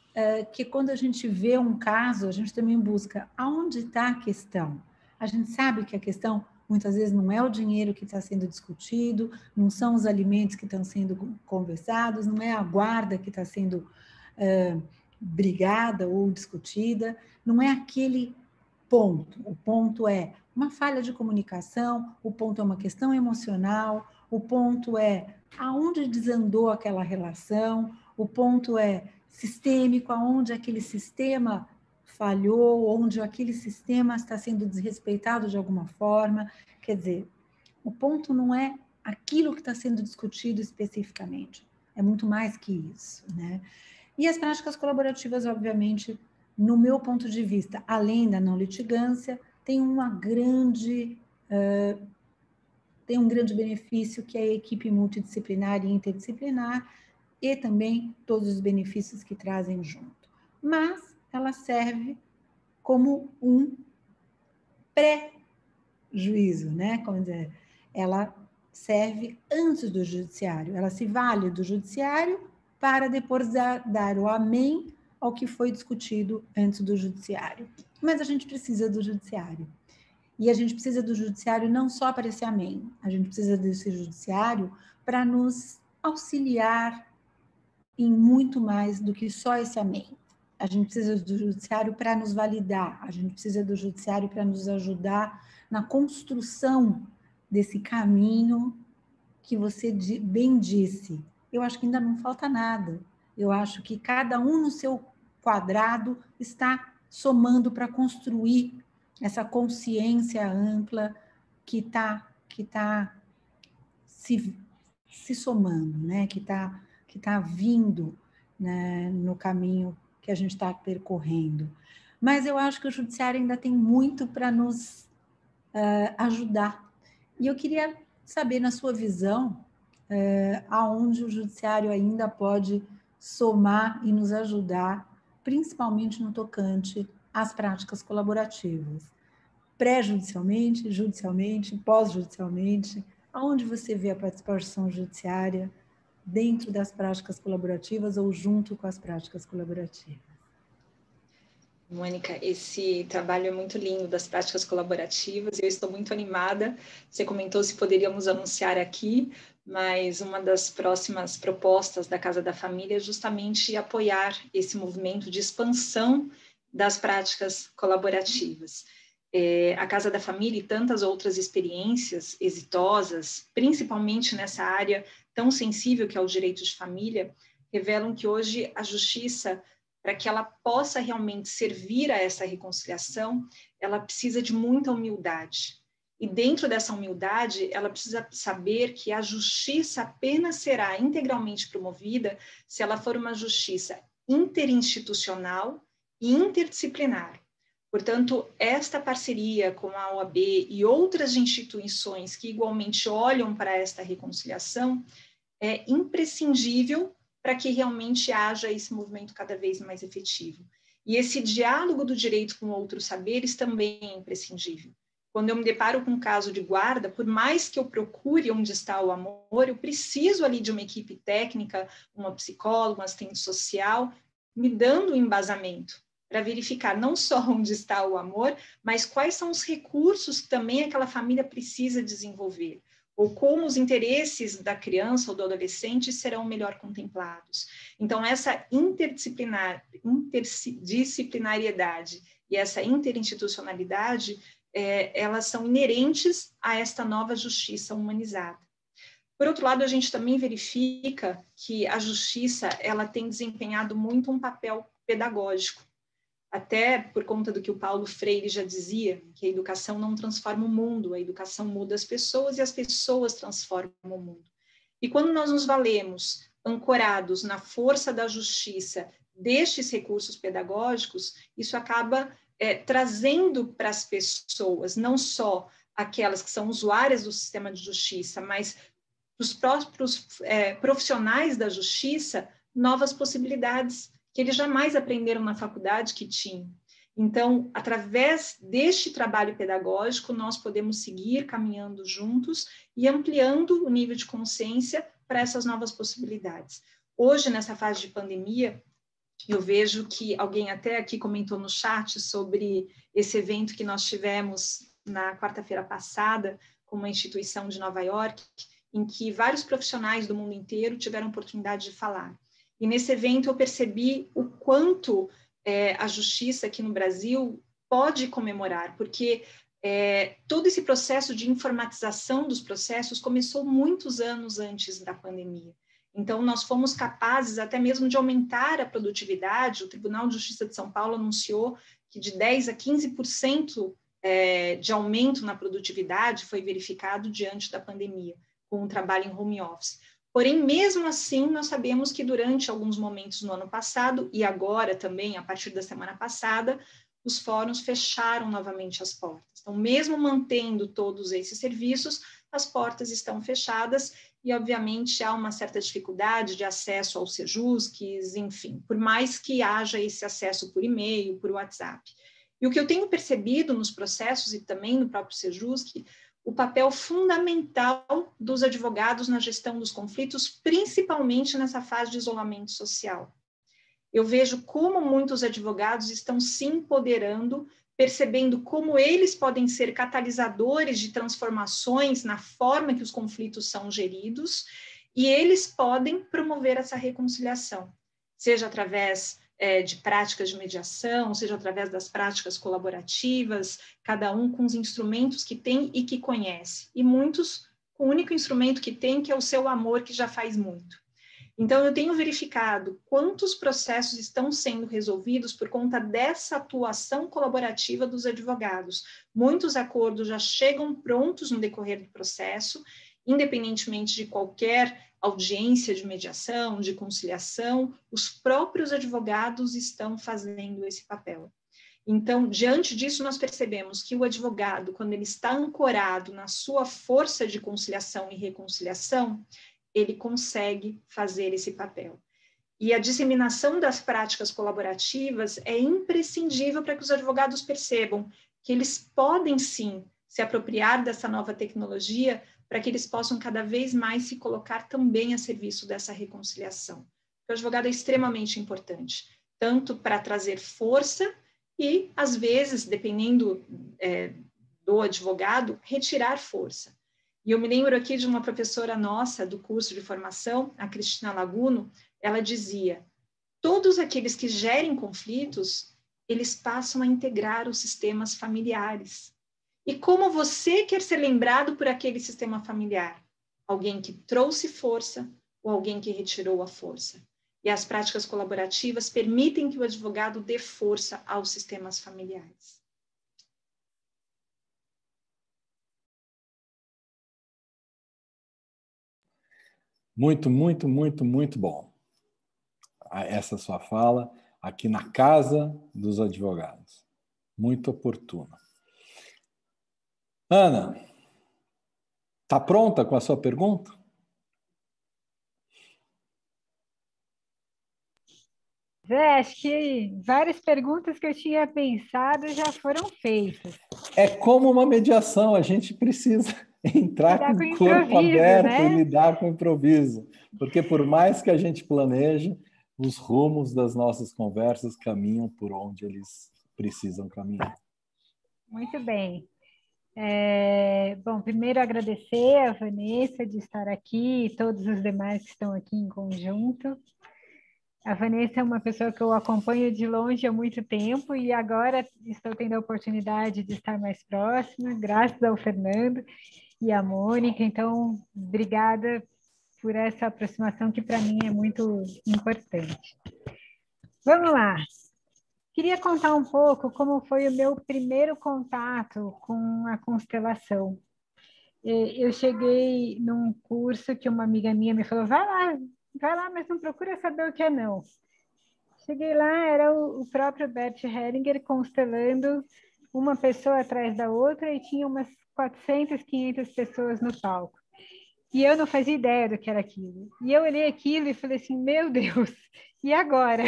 S5: que quando a gente vê um caso, a gente também busca aonde está a questão. A gente sabe que a questão, muitas vezes, não é o dinheiro que está sendo discutido, não são os alimentos que estão sendo conversados, não é a guarda que está sendo brigada ou discutida, não é aquele ponto. O ponto é uma falha de comunicação, o ponto é uma questão emocional, o ponto é aonde desandou aquela relação, o ponto é sistêmico, aonde aquele sistema falhou, onde aquele sistema está sendo desrespeitado de alguma forma. Quer dizer, o ponto não é aquilo que está sendo discutido especificamente, é muito mais que isso, né? E as práticas colaborativas, obviamente, no meu ponto de vista, além da não litigância, tem um grande benefício, que é a equipe multidisciplinar e interdisciplinar, e também todos os benefícios que trazem junto. Mas ela serve como um pré-juízo, né? Como dizer, ela serve antes do judiciário, ela se vale do judiciário para depois dar o amém ao que foi discutido antes do judiciário. Mas a gente precisa do judiciário. E a gente precisa do judiciário não só para esse amém, a gente precisa desse judiciário para nos auxiliar em muito mais do que só esse amém. A gente precisa do judiciário para nos validar, a gente precisa do judiciário para nos ajudar na construção desse caminho que você bem disse. Eu acho que ainda não falta nada. Eu acho que cada um no seu quadrado está somando para construir essa consciência ampla que tá se somando, né? que tá vindo, né, no caminho que a gente está percorrendo. Mas eu acho que o judiciário ainda tem muito para nos ajudar. E eu queria saber, na sua visão, aonde o judiciário ainda pode somar e nos ajudar, principalmente no tocante às práticas colaborativas. Pré-judicialmente, judicialmente, pós-judicialmente, aonde você vê a participação judiciária dentro das práticas colaborativas ou junto com as práticas colaborativas?
S3: Mônica, esse trabalho é muito lindo das práticas colaborativas, eu estou muito animada. Você comentou se poderíamos anunciar aqui, mas uma das próximas propostas da Casa da Família é justamente apoiar esse movimento de expansão das práticas colaborativas. A Casa da Família e tantas outras experiências exitosas, principalmente nessa área tão sensível que é o direito de família, revelam que hoje a justiça, para que ela possa realmente servir a essa reconciliação, ela precisa de muita humildade. E dentro dessa humildade, ela precisa saber que a justiça apenas será integralmente promovida se ela for uma justiça interinstitucional e interdisciplinar. Portanto, esta parceria com a OAB e outras instituições que igualmente olham para esta reconciliação é imprescindível para que realmente haja esse movimento cada vez mais efetivo. E esse diálogo do direito com outros saberes também é imprescindível. Quando eu me deparo com um caso de guarda, por mais que eu procure onde está o amor, eu preciso ali de uma equipe técnica, uma psicóloga, um assistente social, me dando um embasamento para verificar não só onde está o amor, mas quais são os recursos que também aquela família precisa desenvolver, ou como os interesses da criança ou do adolescente serão melhor contemplados. Então, essa interdisciplinariedade e essa interinstitucionalidade, elas são inerentes a esta nova justiça humanizada. Por outro lado, a gente também verifica que a justiça ela tem desempenhado muito um papel pedagógico, até por conta do que o Paulo Freire já dizia, que a educação não transforma o mundo, a educação muda as pessoas e as pessoas transformam o mundo. E quando nós nos valemos, ancorados na força da justiça, destes recursos pedagógicos, isso acaba trazendo para as pessoas, não só aquelas que são usuárias do sistema de justiça, mas para os próprios profissionais da justiça, novas possibilidades que eles jamais aprenderam na faculdade que tinham. Então, através deste trabalho pedagógico, nós podemos seguir caminhando juntos e ampliando o nível de consciência para essas novas possibilidades. Hoje, nessa fase de pandemia, eu vejo que alguém até aqui comentou no chat sobre esse evento que nós tivemos na quarta-feira passada com uma instituição de Nova York, em que vários profissionais do mundo inteiro tiveram oportunidade de falar. E nesse evento eu percebi o quanto a justiça aqui no Brasil pode comemorar, porque todo esse processo de informatização dos processos começou muitos anos antes da pandemia. Então, nós fomos capazes até mesmo de aumentar a produtividade. O Tribunal de Justiça de São Paulo anunciou que de 10% a 15% de aumento na produtividade foi verificado diante da pandemia, com o trabalho em home office. Porém, mesmo assim, nós sabemos que durante alguns momentos no ano passado, e agora também, a partir da semana passada, os fóruns fecharam novamente as portas. Então, mesmo mantendo todos esses serviços, as portas estão fechadas e, obviamente, há uma certa dificuldade de acesso aos Sejuscs, enfim, por mais que haja esse acesso por e-mail, por WhatsApp. E o que eu tenho percebido nos processos e também no próprio Sejusc, o papel fundamental dos advogados na gestão dos conflitos, principalmente nessa fase de isolamento social. Eu vejo como muitos advogados estão se empoderando, percebendo como eles podem ser catalisadores de transformações na forma que os conflitos são geridos, e eles podem promover essa reconciliação, seja através de práticas de mediação, seja através das práticas colaborativas, cada um com os instrumentos que tem e que conhece, e muitos com o único instrumento que tem, que é o seu amor, que já faz muito. Então, eu tenho verificado quantos processos estão sendo resolvidos por conta dessa atuação colaborativa dos advogados. Muitos acordos já chegam prontos no decorrer do processo, independentemente de qualquer audiência de mediação, de conciliação, os próprios advogados estão fazendo esse papel. Então, diante disso, nós percebemos que o advogado, quando ele está ancorado na sua força de conciliação e reconciliação, ele consegue fazer esse papel. E a disseminação das práticas colaborativas é imprescindível para que os advogados percebam que eles podem, sim, se apropriar dessa nova tecnologia para que eles possam cada vez mais se colocar também a serviço dessa reconciliação. O advogado é extremamente importante, tanto para trazer força e, às vezes, dependendo do advogado, retirar força. E eu me lembro aqui de uma professora nossa do curso de formação, a Cristina Laguno, ela dizia, todos aqueles que gerem conflitos, eles passam a integrar os sistemas familiares. E como você quer ser lembrado por aquele sistema familiar? Alguém que trouxe força ou alguém que retirou a força? E as práticas colaborativas permitem que o advogado dê força aos sistemas familiares.
S2: Muito, muito, muito, muito bom. Essa sua fala aqui na Casa dos Advogados. Muito oportuna. Ana, está pronta com a sua pergunta?
S6: Zé, acho que várias perguntas que eu tinha pensado já foram feitas.
S2: É como uma mediação, a gente precisa entrar com o corpo aberto, né? E lidar com o improviso. Porque por mais que a gente planeje, os rumos das nossas conversas caminham por onde eles precisam caminhar.
S6: Muito bem. Bom, primeiro agradecer a Vanessa de estar aqui e todos os demais que estão aqui em conjunto. A Vanessa é uma pessoa que eu acompanho de longe há muito tempo e agora estou tendo a oportunidade de estar mais próxima, graças ao Fernando e à Mônica. Então, obrigada por essa aproximação que para mim é muito importante. Vamos lá. Queria contar um pouco como foi o meu primeiro contato com a constelação. Eu cheguei num curso que uma amiga minha me falou, vai lá, mas não procura saber o que é não. Cheguei lá, era o próprio Bert Hellinger constelando uma pessoa atrás da outra e tinha umas 400, 500 pessoas no palco. E eu não fazia ideia do que era aquilo. E eu olhei aquilo e falei assim, meu Deus, e agora?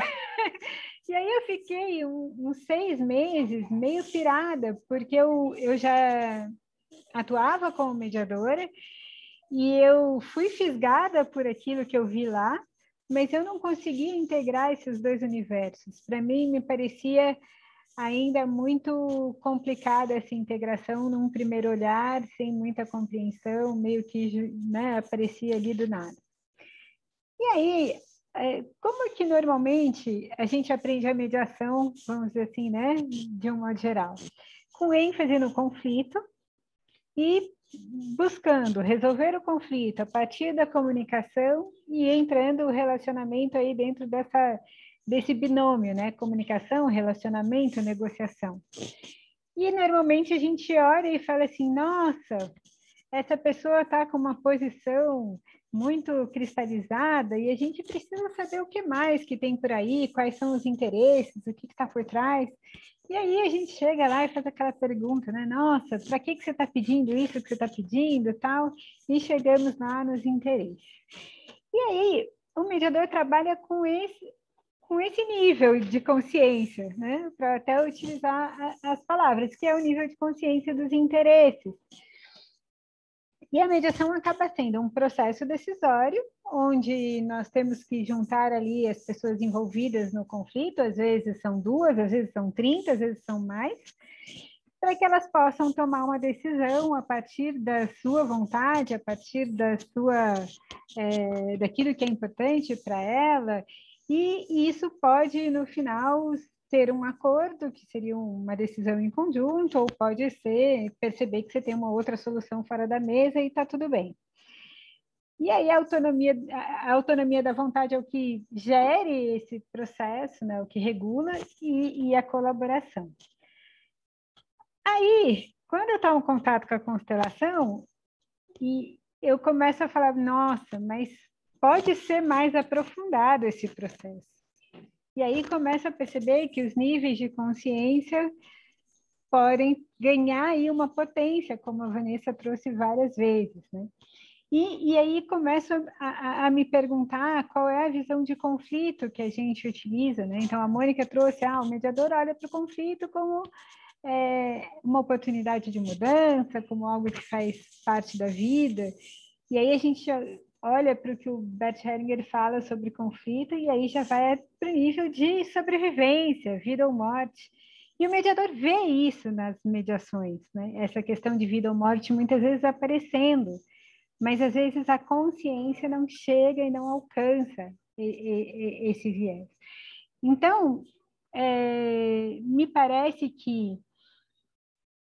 S6: E aí eu fiquei uns 6 meses meio pirada, porque eu já atuava como mediadora e eu fui fisgada por aquilo que eu vi lá, mas eu não conseguia integrar esses dois universos. Para mim, me parecia ainda muito complicada essa integração num primeiro olhar, sem muita compreensão, meio que, né, aparecia ali do nada. E aí, como que normalmente a gente aprende a mediação, vamos dizer assim, né, de um modo geral? Com ênfase no conflito e buscando resolver o conflito a partir da comunicação e entrando o relacionamento aí dentro desse binômio, né? Comunicação, relacionamento, negociação. E normalmente a gente olha e fala assim, nossa, essa pessoa está com uma posição muito cristalizada e a gente precisa saber o que mais que tem por aí, quais são os interesses, o que está por trás. E aí a gente chega lá e faz aquela pergunta, né? Nossa, para que você está pedindo isso que você está pedindo, tal? E chegamos lá nos interesses. E aí o mediador trabalha com esse nível de consciência, né? Para até utilizar as palavras, que é o nível de consciência dos interesses. E a mediação acaba sendo um processo decisório, onde nós temos que juntar ali as pessoas envolvidas no conflito, às vezes são 2, às vezes são 30, às vezes são mais, para que elas possam tomar uma decisão a partir da sua vontade, a partir daquilo que é importante para ela, e isso pode, no final, ter um acordo, que seria uma decisão em conjunto, ou pode ser perceber que você tem uma outra solução fora da mesa e está tudo bem. E aí a autonomia da vontade é o que gere esse processo, né, o que regula, e a colaboração. Aí, quando eu tomo contato com a constelação, e eu começo a falar, nossa, mas pode ser mais aprofundado esse processo. E aí começa a perceber que os níveis de consciência podem ganhar aí uma potência, como a Vanessa trouxe várias vezes, né? E aí começo a me perguntar qual é a visão de conflito que a gente utiliza, né? Então, a Mônica trouxe, o mediador olha para o conflito como uma oportunidade de mudança, como algo que faz parte da vida. E aí a gente olha para o que o Bert Hellinger fala sobre conflito e aí já vai para o nível de sobrevivência, vida ou morte. E o mediador vê isso nas mediações, né? Essa questão de vida ou morte muitas vezes aparecendo, mas às vezes a consciência não chega e não alcança esse viés. Então, me parece que,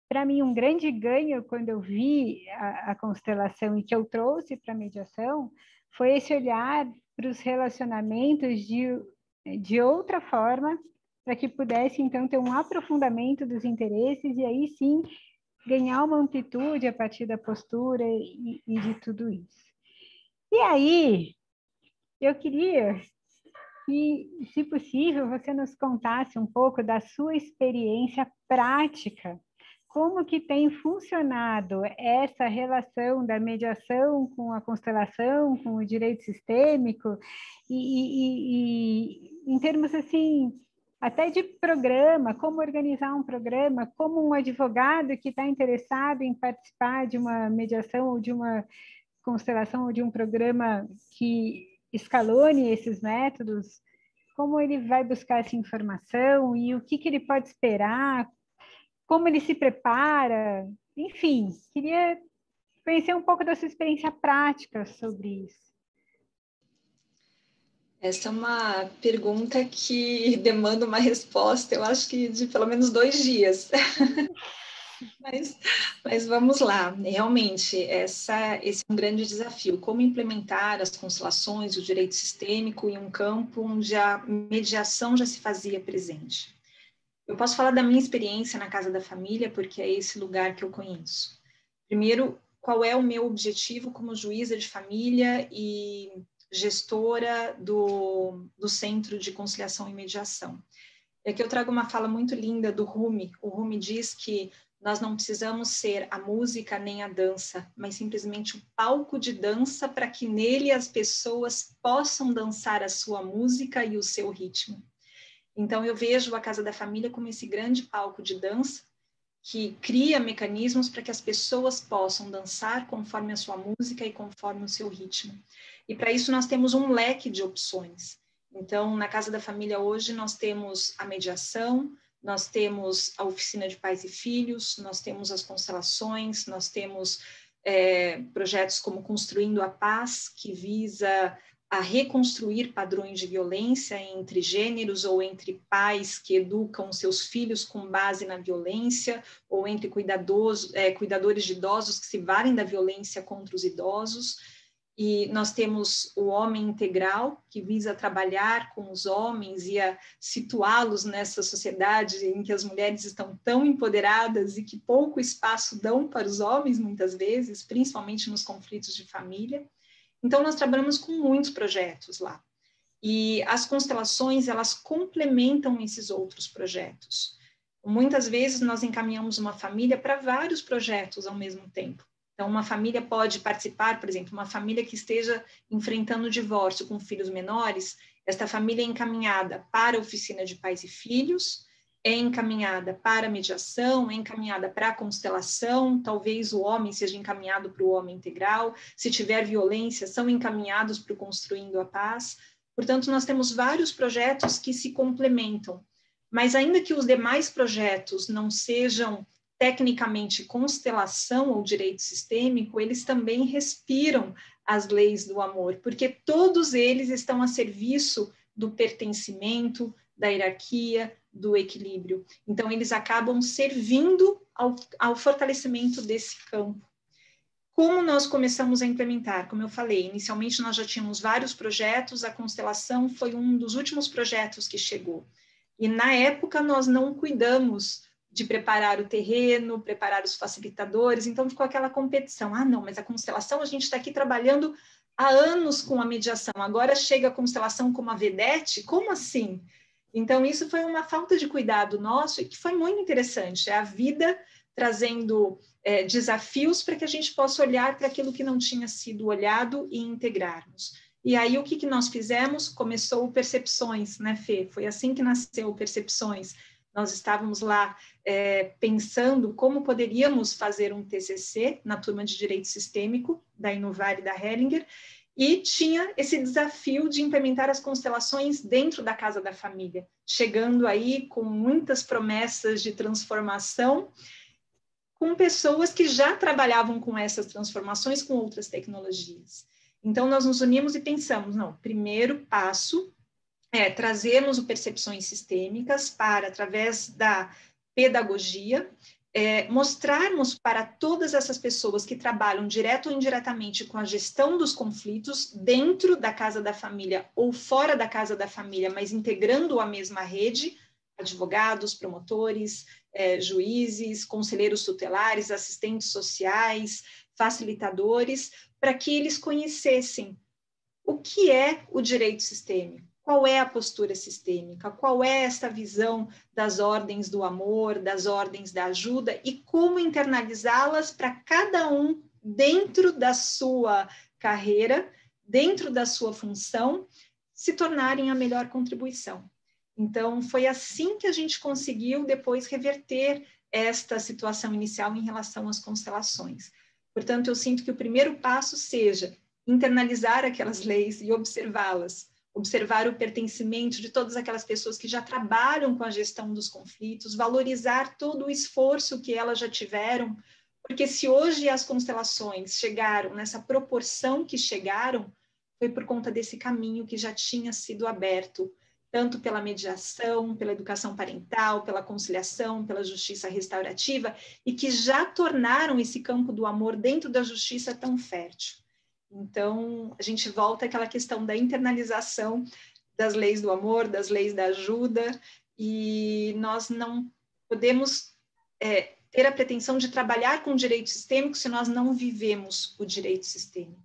S6: para mim, um grande ganho quando eu vi a constelação e que eu trouxe para a mediação foi esse olhar para os relacionamentos de outra forma, para que pudesse, então, ter um aprofundamento dos interesses e aí sim ganhar uma amplitude a partir da postura e de tudo isso. E aí, eu queria que, se possível, você nos contasse um pouco da sua experiência prática. Como que tem funcionado essa relação da mediação com a constelação, com o direito sistêmico, e em termos assim, até de programa, como organizar um programa, como um advogado que está interessado em participar de uma mediação ou de uma constelação ou de um programa que escalone esses métodos, como ele vai buscar essa informação e o que ele pode esperar, como ele se prepara, enfim, queria conhecer um pouco da sua experiência prática sobre isso.
S3: Essa é uma pergunta que demanda uma resposta, eu acho que de pelo menos 2 dias. Mas vamos lá, realmente, esse é um grande desafio, como implementar as constelações, o direito sistêmico em um campo onde a mediação já se fazia presente. Eu posso falar da minha experiência na Casa da Família, porque é esse lugar que eu conheço. Primeiro, qual é o meu objetivo como juíza de família e gestora do Centro de Conciliação e Mediação? E aqui eu trago uma fala muito linda do Rumi. O Rumi diz que nós não precisamos ser a música nem a dança, mas simplesmente o palco de dança para que nele as pessoas possam dançar a sua música e o seu ritmo. Então, eu vejo a Casa da Família como esse grande palco de dança que cria mecanismos para que as pessoas possam dançar conforme a sua música e conforme o seu ritmo. E para isso nós temos um leque de opções. Então, na Casa da Família hoje nós temos a mediação, nós temos a oficina de pais e filhos, nós temos as constelações, nós temos projetos como Construindo a Paz, que visa a reconstruir padrões de violência entre gêneros ou entre pais que educam seus filhos com base na violência, ou entre cuidadores de idosos que se valem da violência contra os idosos. E nós temos o Homem Integral, que visa trabalhar com os homens e a situá-los nessa sociedade em que as mulheres estão tão empoderadas e que pouco espaço dão para os homens, muitas vezes, principalmente nos conflitos de família. Então, nós trabalhamos com muitos projetos lá. E as constelações, elas complementam esses outros projetos. Muitas vezes, nós encaminhamos uma família para vários projetos ao mesmo tempo. Então, uma família pode participar, por exemplo, uma família que esteja enfrentando o divórcio com filhos menores, esta família é encaminhada para a oficina de pais e filhos, é encaminhada para a mediação, é encaminhada para a constelação, talvez o homem seja encaminhado para o Homem Integral, se tiver violência, são encaminhados para o Construindo a Paz. Portanto, nós temos vários projetos que se complementam, mas ainda que os demais projetos não sejam tecnicamente constelação ou direito sistêmico, eles também respiram as leis do amor, porque todos eles estão a serviço do pertencimento, da hierarquia, do equilíbrio. Então, eles acabam servindo ao fortalecimento desse campo. Como nós começamos a implementar? Como eu falei, inicialmente nós já tínhamos vários projetos, a constelação foi um dos últimos projetos que chegou. E, na época, nós não cuidamos de preparar o terreno, preparar os facilitadores, então ficou aquela competição. Ah, não, mas a constelação, a gente está aqui trabalhando há anos com a mediação, agora chega a constelação como a vedete? Como assim? Então, isso foi uma falta de cuidado nosso e que foi muito interessante. É a vida trazendo desafios para que a gente possa olhar para aquilo que não tinha sido olhado e integrarmos. E aí, o que nós fizemos? Começou o Percepções, né, Fê? Foi assim que nasceu o Percepções. Nós estávamos lá pensando como poderíamos fazer um TCC na turma de Direito Sistêmico, da Inovar e da Hellinger, e tinha esse desafio de implementar as constelações dentro da casa da família, chegando aí com muitas promessas de transformação, com pessoas que já trabalhavam com essas transformações com outras tecnologias. Então, nós nos unimos e pensamos, não, primeiro passo trazermos o Percepções Sistêmicas para, através da pedagogia, mostrarmos para todas essas pessoas que trabalham direto ou indiretamente com a gestão dos conflitos dentro da casa da família ou fora da casa da família, mas integrando a mesma rede, advogados, promotores, juízes, conselheiros tutelares, assistentes sociais, facilitadores, para que eles conhecessem o que é o direito sistêmico. Qual é a postura sistêmica? Qual é essa visão das ordens do amor, das ordens da ajuda e como internalizá-las para cada um dentro da sua carreira, dentro da sua função, se tornarem a melhor contribuição. Então, foi assim que a gente conseguiu depois reverter esta situação inicial em relação às constelações. Portanto, eu sinto que o primeiro passo seja internalizar aquelas leis e observá-las, observar o pertencimento de todas aquelas pessoas que já trabalham com a gestão dos conflitos, valorizar todo o esforço que elas já tiveram, porque se hoje as constelações chegaram nessa proporção que chegaram, foi por conta desse caminho que já tinha sido aberto, tanto pela mediação, pela educação parental, pela conciliação, pela justiça restaurativa, e que já tornaram esse campo do amor dentro da justiça tão fértil. Então, a gente volta àquela questão da internalização das leis do amor, das leis da ajuda, e nós não podemos ter a pretensão de trabalhar com o direito sistêmico se nós não vivemos o direito sistêmico.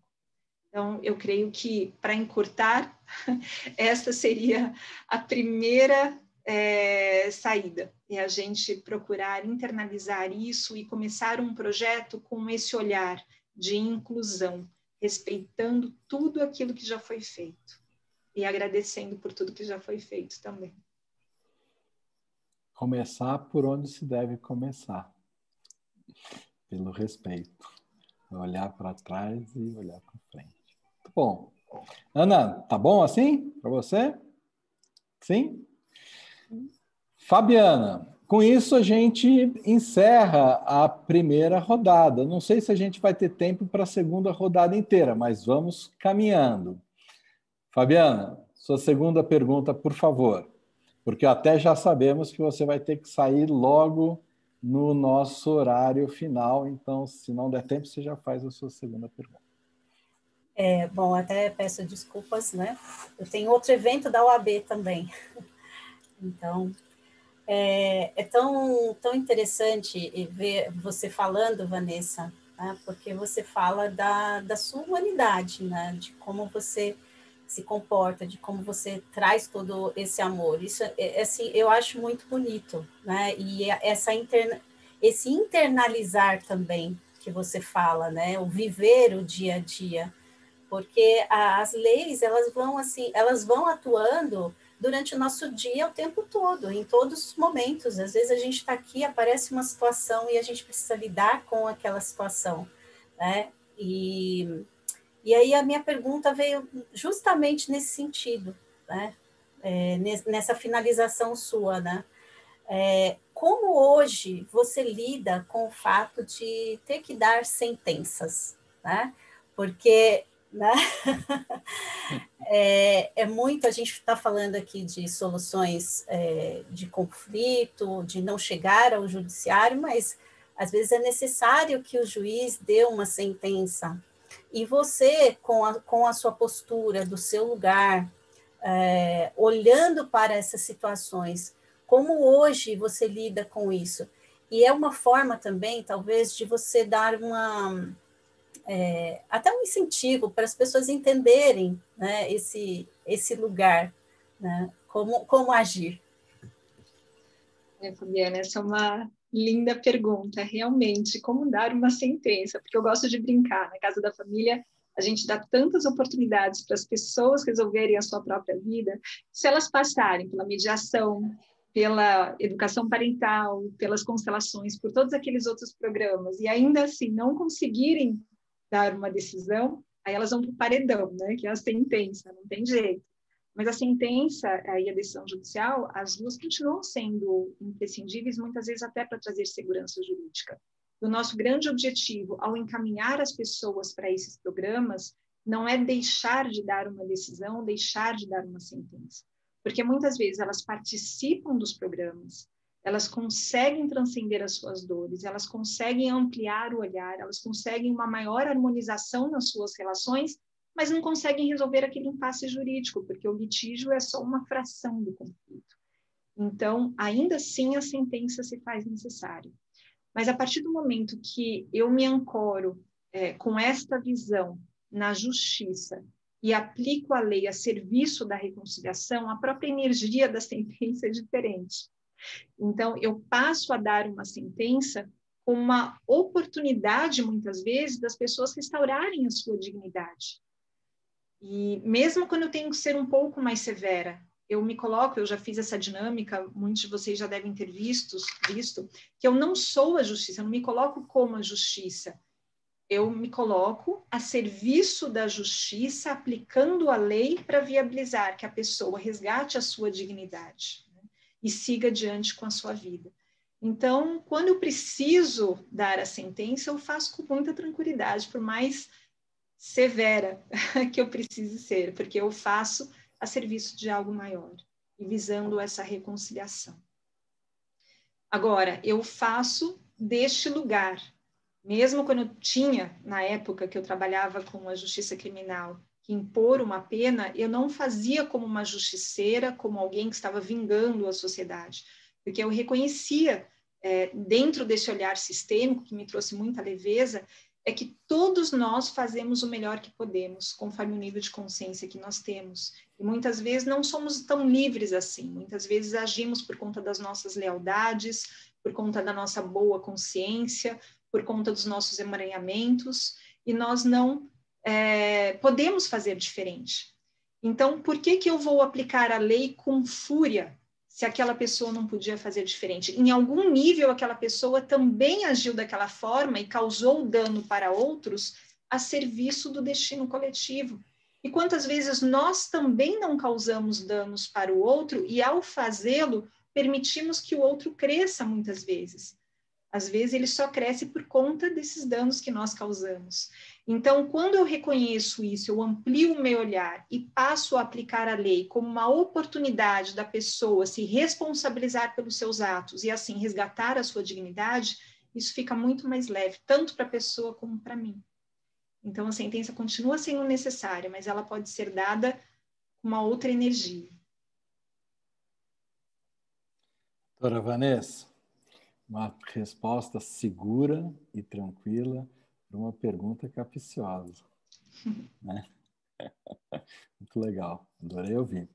S3: Então, eu creio que, para encurtar, essa seria a primeira saída, é a gente procurar internalizar isso e começar um projeto com esse olhar de inclusão, respeitando tudo aquilo que já foi feito e agradecendo por tudo que já foi feito também.
S2: Começar por onde se deve começar, pelo respeito. Olhar para trás e olhar para frente. Muito bom. Ana, tá bom assim para você? Sim? Fabiana, com isso a gente encerra a primeira rodada. Não sei se a gente vai ter tempo para a segunda rodada inteira, mas vamos caminhando. Fabiana, sua segunda pergunta, por favor, porque até já sabemos que você vai ter que sair logo no nosso horário final, então, se não der tempo, você já faz a sua segunda pergunta.
S7: Bom, até peço desculpas, né? Eu tenho outro evento da OAB também. Então, é tão interessante ver você falando, Vanessa, né? Porque você fala da sua humanidade, né? De como você se comporta, de como você traz todo esse amor. Isso, assim, eu acho muito bonito, né? E esse internalizar também que você fala, né? O viver o dia a dia, porque as leis, elas vão assim, elas vão atuando durante o nosso dia o tempo todo, em todos os momentos. Às vezes a gente está aqui, aparece uma situação e a gente precisa lidar com aquela situação, né? E aí a minha pergunta veio justamente nesse sentido, né? Nessa finalização sua, né? Como hoje você lida com o fato de ter que dar sentenças, né? Porque, né? A gente está falando aqui de soluções de conflito, de não chegar ao judiciário, mas às vezes é necessário que o juiz dê uma sentença. E você, com a sua postura, do seu lugar, olhando para essas situações, como hoje você lida com isso? E é uma forma também, talvez, de você dar até um incentivo para as pessoas entenderem, né, esse lugar, né, como agir.
S3: Fabiana, essa é uma linda pergunta, realmente, como dar uma sentença? Porque eu gosto de brincar, na casa da família, a gente dá tantas oportunidades para as pessoas resolverem a sua própria vida, se elas passarem pela mediação, pela educação parental, pelas constelações, por todos aqueles outros programas, e ainda assim não conseguirem dar uma decisão, aí elas vão para o paredão, né, que é a sentença, não tem jeito. Mas a sentença e a decisão judicial, as duas continuam sendo imprescindíveis, muitas vezes até para trazer segurança jurídica. O nosso grande objetivo, ao encaminhar as pessoas para esses programas, não é deixar de dar uma decisão, deixar de dar uma sentença. Porque muitas vezes elas participam dos programas, elas conseguem transcender as suas dores, elas conseguem ampliar o olhar, elas conseguem uma maior harmonização nas suas relações, mas não conseguem resolver aquele impasse jurídico, porque o litígio é só uma fração do conflito. Então, ainda assim, a sentença se faz necessária. Mas a partir do momento que eu me ancoro com esta visão na justiça e aplico a lei a serviço da reconciliação, a própria energia da sentença é diferente. Então, eu passo a dar uma sentença com uma oportunidade, muitas vezes, das pessoas restaurarem a sua dignidade. E mesmo quando eu tenho que ser um pouco mais severa, eu me coloco, eu já fiz essa dinâmica, muitos de vocês já devem ter visto, que eu não sou a justiça, eu não me coloco como a justiça. Eu me coloco a serviço da justiça, aplicando a lei para viabilizar que a pessoa resgate a sua dignidade, né, e siga adiante com a sua vida. Então, quando eu preciso dar a sentença, eu faço com muita tranquilidade, por mais severa que eu precise ser, porque eu faço a serviço de algo maior e visando essa reconciliação. Agora, eu faço deste lugar, mesmo quando eu tinha, na época que eu trabalhava com a justiça criminal, que impor uma pena, eu não fazia como uma justiceira, como alguém que estava vingando a sociedade, porque eu reconhecia, dentro desse olhar sistêmico, que me trouxe muita leveza, é que todos nós fazemos o melhor que podemos, conforme o nível de consciência que nós temos. E muitas vezes não somos tão livres assim, muitas vezes agimos por conta das nossas lealdades, por conta da nossa boa consciência, por conta dos nossos emaranhamentos, e nós não podemos fazer diferente. Então, por que eu vou aplicar a lei com fúria, se aquela pessoa não podia fazer diferente? Em algum nível, aquela pessoa também agiu daquela forma e causou dano para outros a serviço do destino coletivo. E quantas vezes nós também não causamos danos para o outro e, ao fazê-lo, permitimos que o outro cresça muitas vezes. Às vezes, ele só cresce por conta desses danos que nós causamos. Então, quando eu reconheço isso, eu amplio o meu olhar e passo a aplicar a lei como uma oportunidade da pessoa se responsabilizar pelos seus atos e, assim, resgatar a sua dignidade, isso fica muito mais leve, tanto para a pessoa como para mim. Então, a sentença continua sendo necessária, mas ela pode ser dada com uma outra energia.
S2: Doutora Vanessa, uma resposta segura e tranquila para uma pergunta capciosa. Né? Muito legal, adorei ouvir.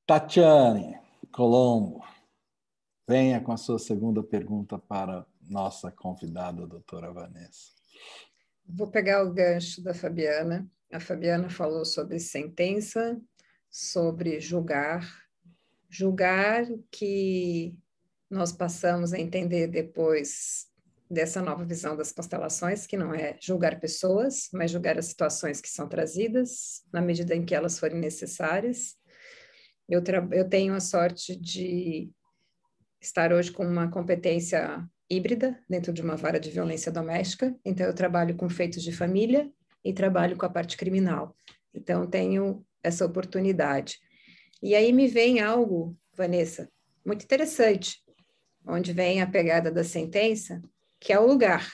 S2: Tatiane Colombo, venha com a sua segunda pergunta para nossa convidada, a doutora Vanessa.
S4: Vou pegar o gancho da Fabiana. A Fabiana falou sobre sentença, sobre julgar que nós passamos a entender depois dessa nova visão das constelações, que não é julgar pessoas, mas julgar as situações que são trazidas, na medida em que elas forem necessárias. Eu tenho a sorte de estar hoje com uma competência híbrida dentro de uma vara de violência doméstica, então eu trabalho com feitos de família e trabalho com a parte criminal. Então, tenho essa oportunidade. E aí me vem algo, Vanessa, muito interessante, onde vem a pegada da sentença, que é o lugar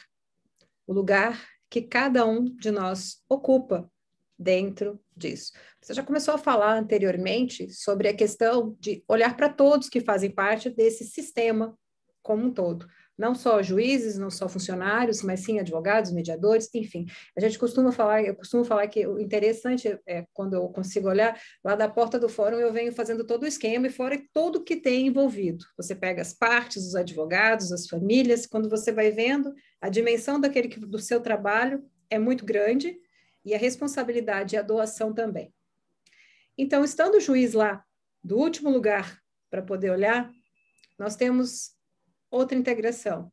S4: que cada um de nós ocupa dentro disso. Você já começou a falar anteriormente sobre a questão de olhar para todos que fazem parte desse sistema como um todo. Não só juízes, não só funcionários, mas sim advogados, mediadores, enfim. Eu costumo falar que o interessante é quando eu consigo olhar lá da porta do fórum, eu venho fazendo todo o esquema e fora tudo que tem envolvido. Você pega as partes, os advogados, as famílias, quando você vai vendo, a dimensão do seu trabalho é muito grande e a responsabilidade e a doação também. Então, estando o juiz lá, do último lugar, para poder olhar, nós temos outra integração.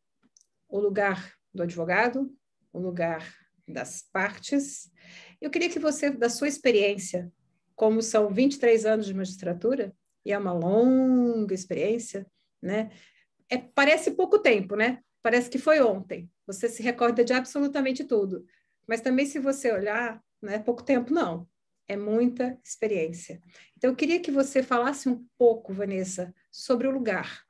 S4: O lugar do advogado, o lugar das partes. Eu queria que você, da sua experiência, como são 23 anos de magistratura, e é uma longa experiência, né? Parece pouco tempo, né? Parece que foi ontem. Você se recorda de absolutamente tudo. Mas também, se você olhar, não é pouco tempo, não. É muita experiência. Então, eu queria que você falasse um pouco, Vanessa, sobre o lugar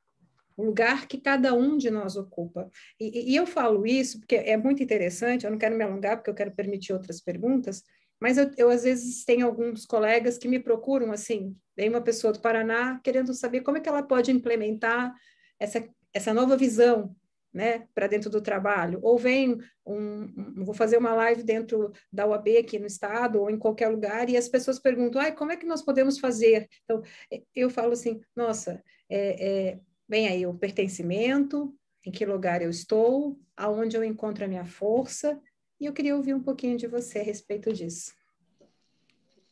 S4: que cada um de nós ocupa. E eu falo isso porque é muito interessante, eu não quero me alongar, porque eu quero permitir outras perguntas, mas eu às vezes tenho alguns colegas que me procuram, assim, vem uma pessoa do Paraná querendo saber como é que ela pode implementar essa nova visão, né, para dentro do trabalho, ou vem vou fazer uma live dentro da UAB aqui no estado, ou em qualquer lugar, e as pessoas perguntam, como é que nós podemos fazer? Então, eu falo assim, nossa, vem aí o pertencimento, em que lugar eu estou, aonde eu encontro a minha força, e eu queria ouvir um pouquinho de você a respeito disso.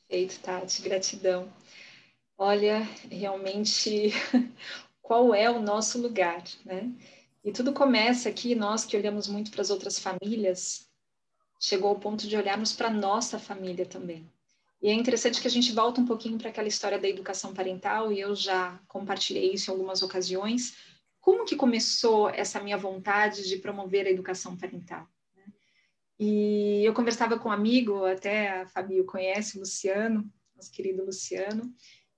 S3: Perfeito, Tati, gratidão. Olha, realmente, qual é o nosso lugar, né? E tudo começa aqui, nós que olhamos muito para as outras famílias, chegou ao ponto de olharmos para a nossa família também. E é interessante que a gente volta um pouquinho para aquela história da educação parental, e eu já compartilhei isso em algumas ocasiões. Como que começou essa minha vontade de promover a educação parental? E eu conversava com um amigo, até a Fabi conhece, o Luciano, nosso querido Luciano,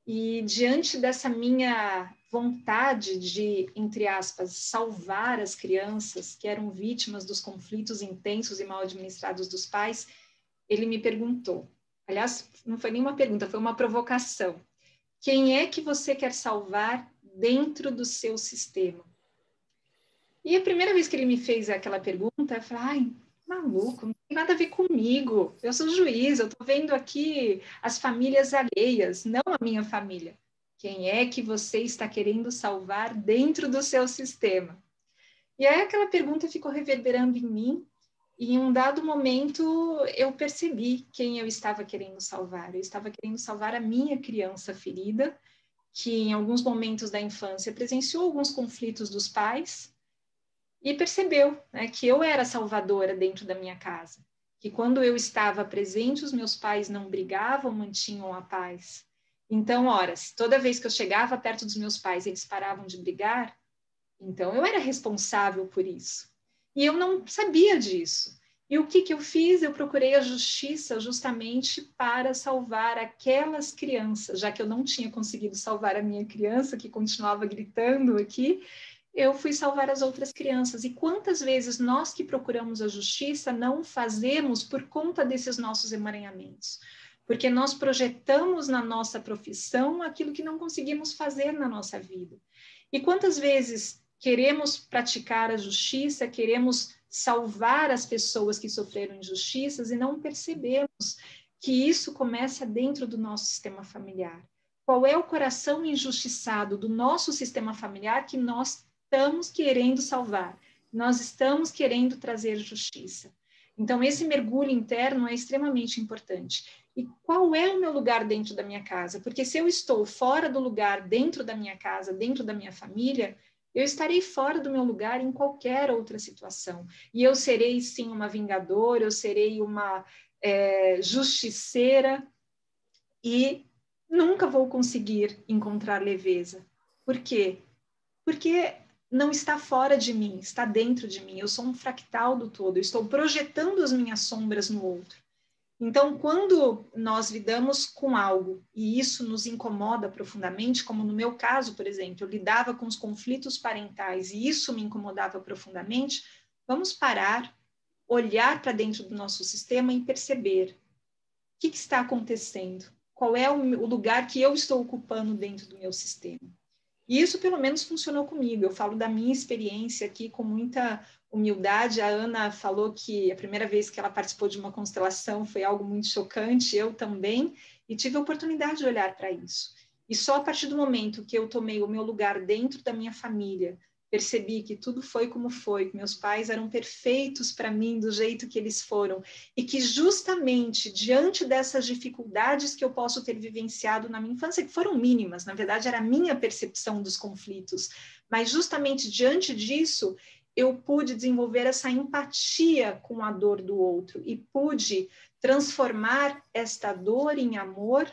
S3: e diante dessa minha vontade de, entre aspas, salvar as crianças que eram vítimas dos conflitos intensos e mal administrados dos pais, ele me perguntou, aliás, não foi nenhuma pergunta, foi uma provocação. Quem é que você quer salvar dentro do seu sistema? E a primeira vez que ele me fez aquela pergunta, eu falei, maluco, não tem nada a ver comigo. Eu sou juiz, eu estou vendo aqui as famílias alheias, não a minha família. Quem é que você está querendo salvar dentro do seu sistema? E aí aquela pergunta ficou reverberando em mim, e em um dado momento eu percebi quem eu estava querendo salvar. Eu estava querendo salvar a minha criança ferida, que em alguns momentos da infância presenciou alguns conflitos dos pais e percebeu, né, que eu era salvadora dentro da minha casa. Que quando eu estava presente, os meus pais não brigavam, mantinham a paz. Então, toda vez que eu chegava perto dos meus pais, eles paravam de brigar, então eu era responsável por isso. E eu não sabia disso. E o que eu fiz? Eu procurei a justiça justamente para salvar aquelas crianças, já que eu não tinha conseguido salvar a minha criança, que continuava gritando aqui, eu fui salvar as outras crianças. E quantas vezes nós que procuramos a justiça não fazemos por conta desses nossos emaranhamentos? Porque nós projetamos na nossa profissão aquilo que não conseguimos fazer na nossa vida. E quantas vezes queremos praticar a justiça, queremos salvar as pessoas que sofreram injustiças e não percebemos que isso começa dentro do nosso sistema familiar. Qual é o coração injustiçado do nosso sistema familiar que nós estamos querendo salvar? Nós estamos querendo trazer justiça. Então, esse mergulho interno é extremamente importante. E qual é o meu lugar dentro da minha casa? Porque se eu estou fora do lugar dentro da minha casa, dentro da minha família, eu estarei fora do meu lugar em qualquer outra situação. E eu serei, sim, uma vingadora, eu serei uma justiceira e nunca vou conseguir encontrar leveza. Por quê? Porque não está fora de mim, está dentro de mim. Eu sou um fractal do todo, eu estou projetando as minhas sombras no outro. Então, quando nós lidamos com algo e isso nos incomoda profundamente, como no meu caso, por exemplo, eu lidava com os conflitos parentais e isso me incomodava profundamente, vamos parar, olhar para dentro do nosso sistema e perceber o que está acontecendo, qual é o lugar que eu estou ocupando dentro do meu sistema. E isso, pelo menos, funcionou comigo. Eu falo da minha experiência aqui com muita humildade. A Ana falou que a primeira vez que ela participou de uma constelação foi algo muito chocante, eu também, e tive a oportunidade de olhar para isso. E só a partir do momento que eu tomei o meu lugar dentro da minha família, percebi que tudo foi como foi, que meus pais eram perfeitos para mim do jeito que eles foram, e que justamente diante dessas dificuldades que eu posso ter vivenciado na minha infância, que foram mínimas, na verdade era a minha percepção dos conflitos, mas justamente diante disso, eu pude desenvolver essa empatia com a dor do outro e pude transformar esta dor em amor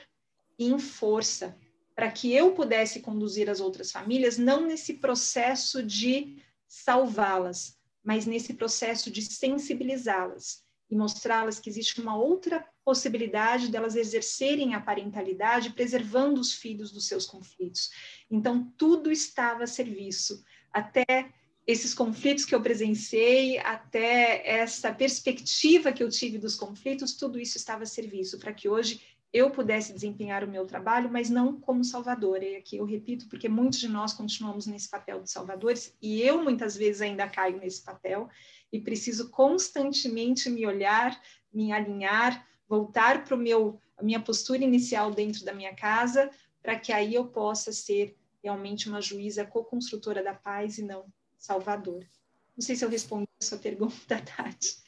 S3: e em força, para que eu pudesse conduzir as outras famílias, não nesse processo de salvá-las, mas nesse processo de sensibilizá-las e mostrá-las que existe uma outra possibilidade delas exercerem a parentalidade, preservando os filhos dos seus conflitos. Então, tudo estava a serviço, até esses conflitos que eu presenciei, até essa perspectiva que eu tive dos conflitos, tudo isso estava a serviço, para que hoje eu pudesse desempenhar o meu trabalho, mas não como salvadora. E aqui eu repito, porque muitos de nós continuamos nesse papel de salvadores, e eu muitas vezes ainda caio nesse papel, e preciso constantemente me olhar, me alinhar, voltar para a minha postura inicial dentro da minha casa, para que aí eu possa ser realmente uma juíza co-construtora da paz e não salvadora. Não sei se eu respondi a sua pergunta, Tati,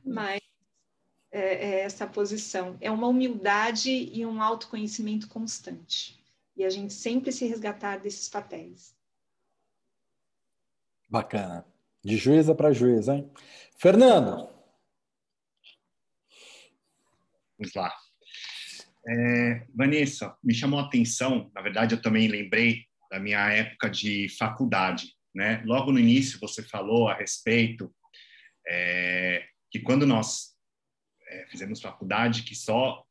S3: mas é essa posição. É uma humildade e um autoconhecimento constante. E a gente sempre se resgatar desses papéis.
S2: Bacana. De juíza para juíza, hein? Fernando.
S8: Vamos lá. Vanessa, me chamou a atenção, na verdade eu também lembrei da minha época de faculdade, né? Logo no início você falou a respeito que quando nós fizemos faculdade, que só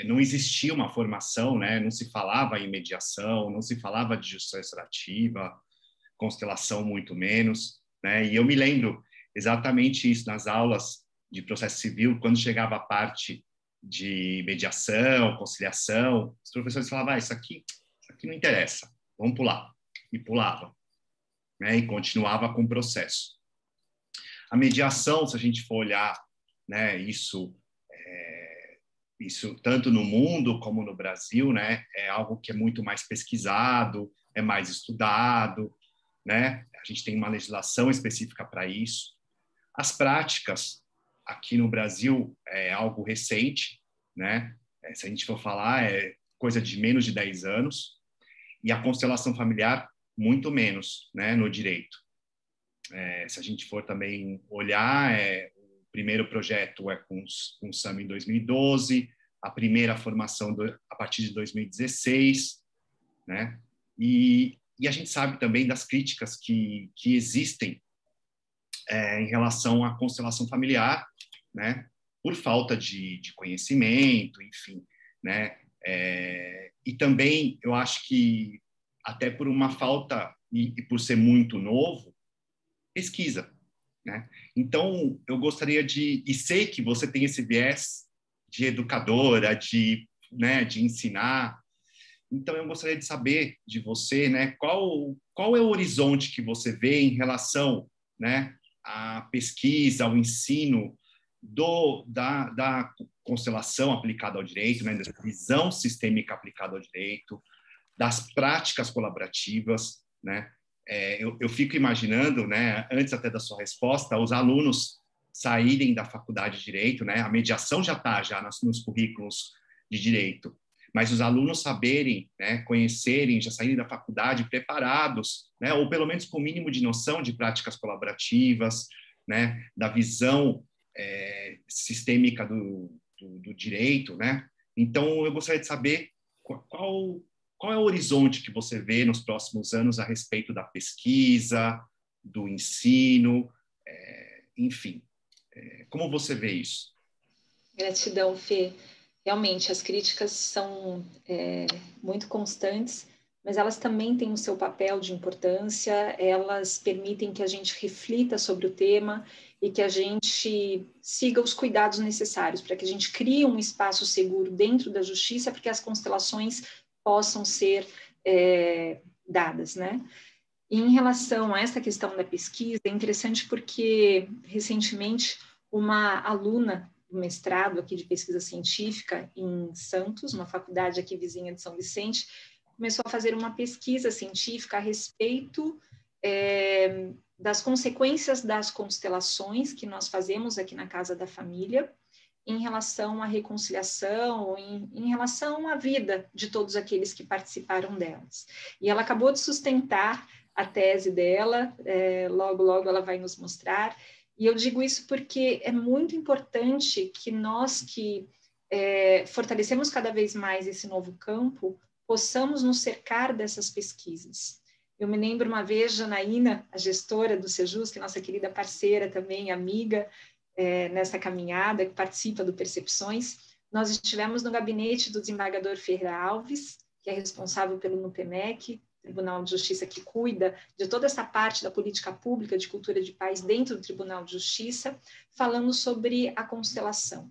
S8: não existia uma formação, né? Não se falava em mediação, não se falava de justiça restaurativa, constelação muito menos, né? E eu me lembro exatamente isso nas aulas de processo civil, quando chegava a parte de mediação, conciliação, os professores falavam, isso aqui não interessa, vamos pular. E pulava, né? E continuava com o processo. A mediação, se a gente for olhar, né, isso tanto no mundo como no Brasil, né, é algo que é muito mais pesquisado, é mais estudado, né? A gente tem uma legislação específica para isso. As práticas aqui no Brasil é algo recente, né? Se a gente for falar, é coisa de menos de 10 anos, e a constelação familiar, muito menos, né, no direito. Se a gente for também olhar, o primeiro projeto é com o SAM em 2012, a primeira formação a partir de 2016, né? E a gente sabe também das críticas que existem em relação à constelação familiar, né? Por falta de conhecimento, enfim, né? E também eu acho que até por uma falta e por ser muito novo, pesquisa, né? Então, eu gostaria e sei que você tem esse viés de educadora, né, de ensinar. Então, eu gostaria de saber de você, né, qual é o horizonte que você vê em relação, né, à pesquisa, ao ensino da constelação aplicada ao direito, né, da visão sistêmica aplicada ao direito, das práticas colaborativas, né? Eu fico imaginando, né, antes até da sua resposta, os alunos saírem da faculdade de direito, né? A mediação já está nos currículos de direito, mas os alunos saberem, né, conhecerem, já saírem da faculdade preparados, né, ou pelo menos com o mínimo de noção de práticas colaborativas, né, da visão sistêmica do direito, né? Então, eu gostaria de saber qual é o horizonte que você vê nos próximos anos a respeito da pesquisa, do ensino, enfim. Como você vê isso?
S3: Gratidão, Fê. Realmente, as críticas são muito constantes, mas elas também têm o seu papel de importância, elas permitem que a gente reflita sobre o tema e que a gente siga os cuidados necessários para que a gente crie um espaço seguro dentro da justiça para que as constelações possam ser dadas, né? E em relação a essa questão da pesquisa, é interessante porque, recentemente, uma aluna do mestrado aqui de pesquisa científica em Santos, uma faculdade aqui vizinha de São Vicente, começou a fazer uma pesquisa científica a respeito das consequências das constelações que nós fazemos aqui na Casa da Família, em relação à reconciliação, em relação à vida de todos aqueles que participaram delas. E ela acabou de sustentar a tese dela, logo, logo ela vai nos mostrar, e eu digo isso porque é muito importante que nós que fortalecemos cada vez mais esse novo campo, possamos nos cercar dessas pesquisas. Eu me lembro uma vez, Janaína, a gestora do Sejus, que é nossa querida parceira também, amiga, nessa caminhada, que participa do Percepções, nós estivemos no gabinete do desembargador Ferreira Alves, que é responsável pelo NUPEMEC, Tribunal de Justiça que cuida de toda essa parte da política pública de cultura de paz dentro do Tribunal de Justiça, falando sobre a constelação.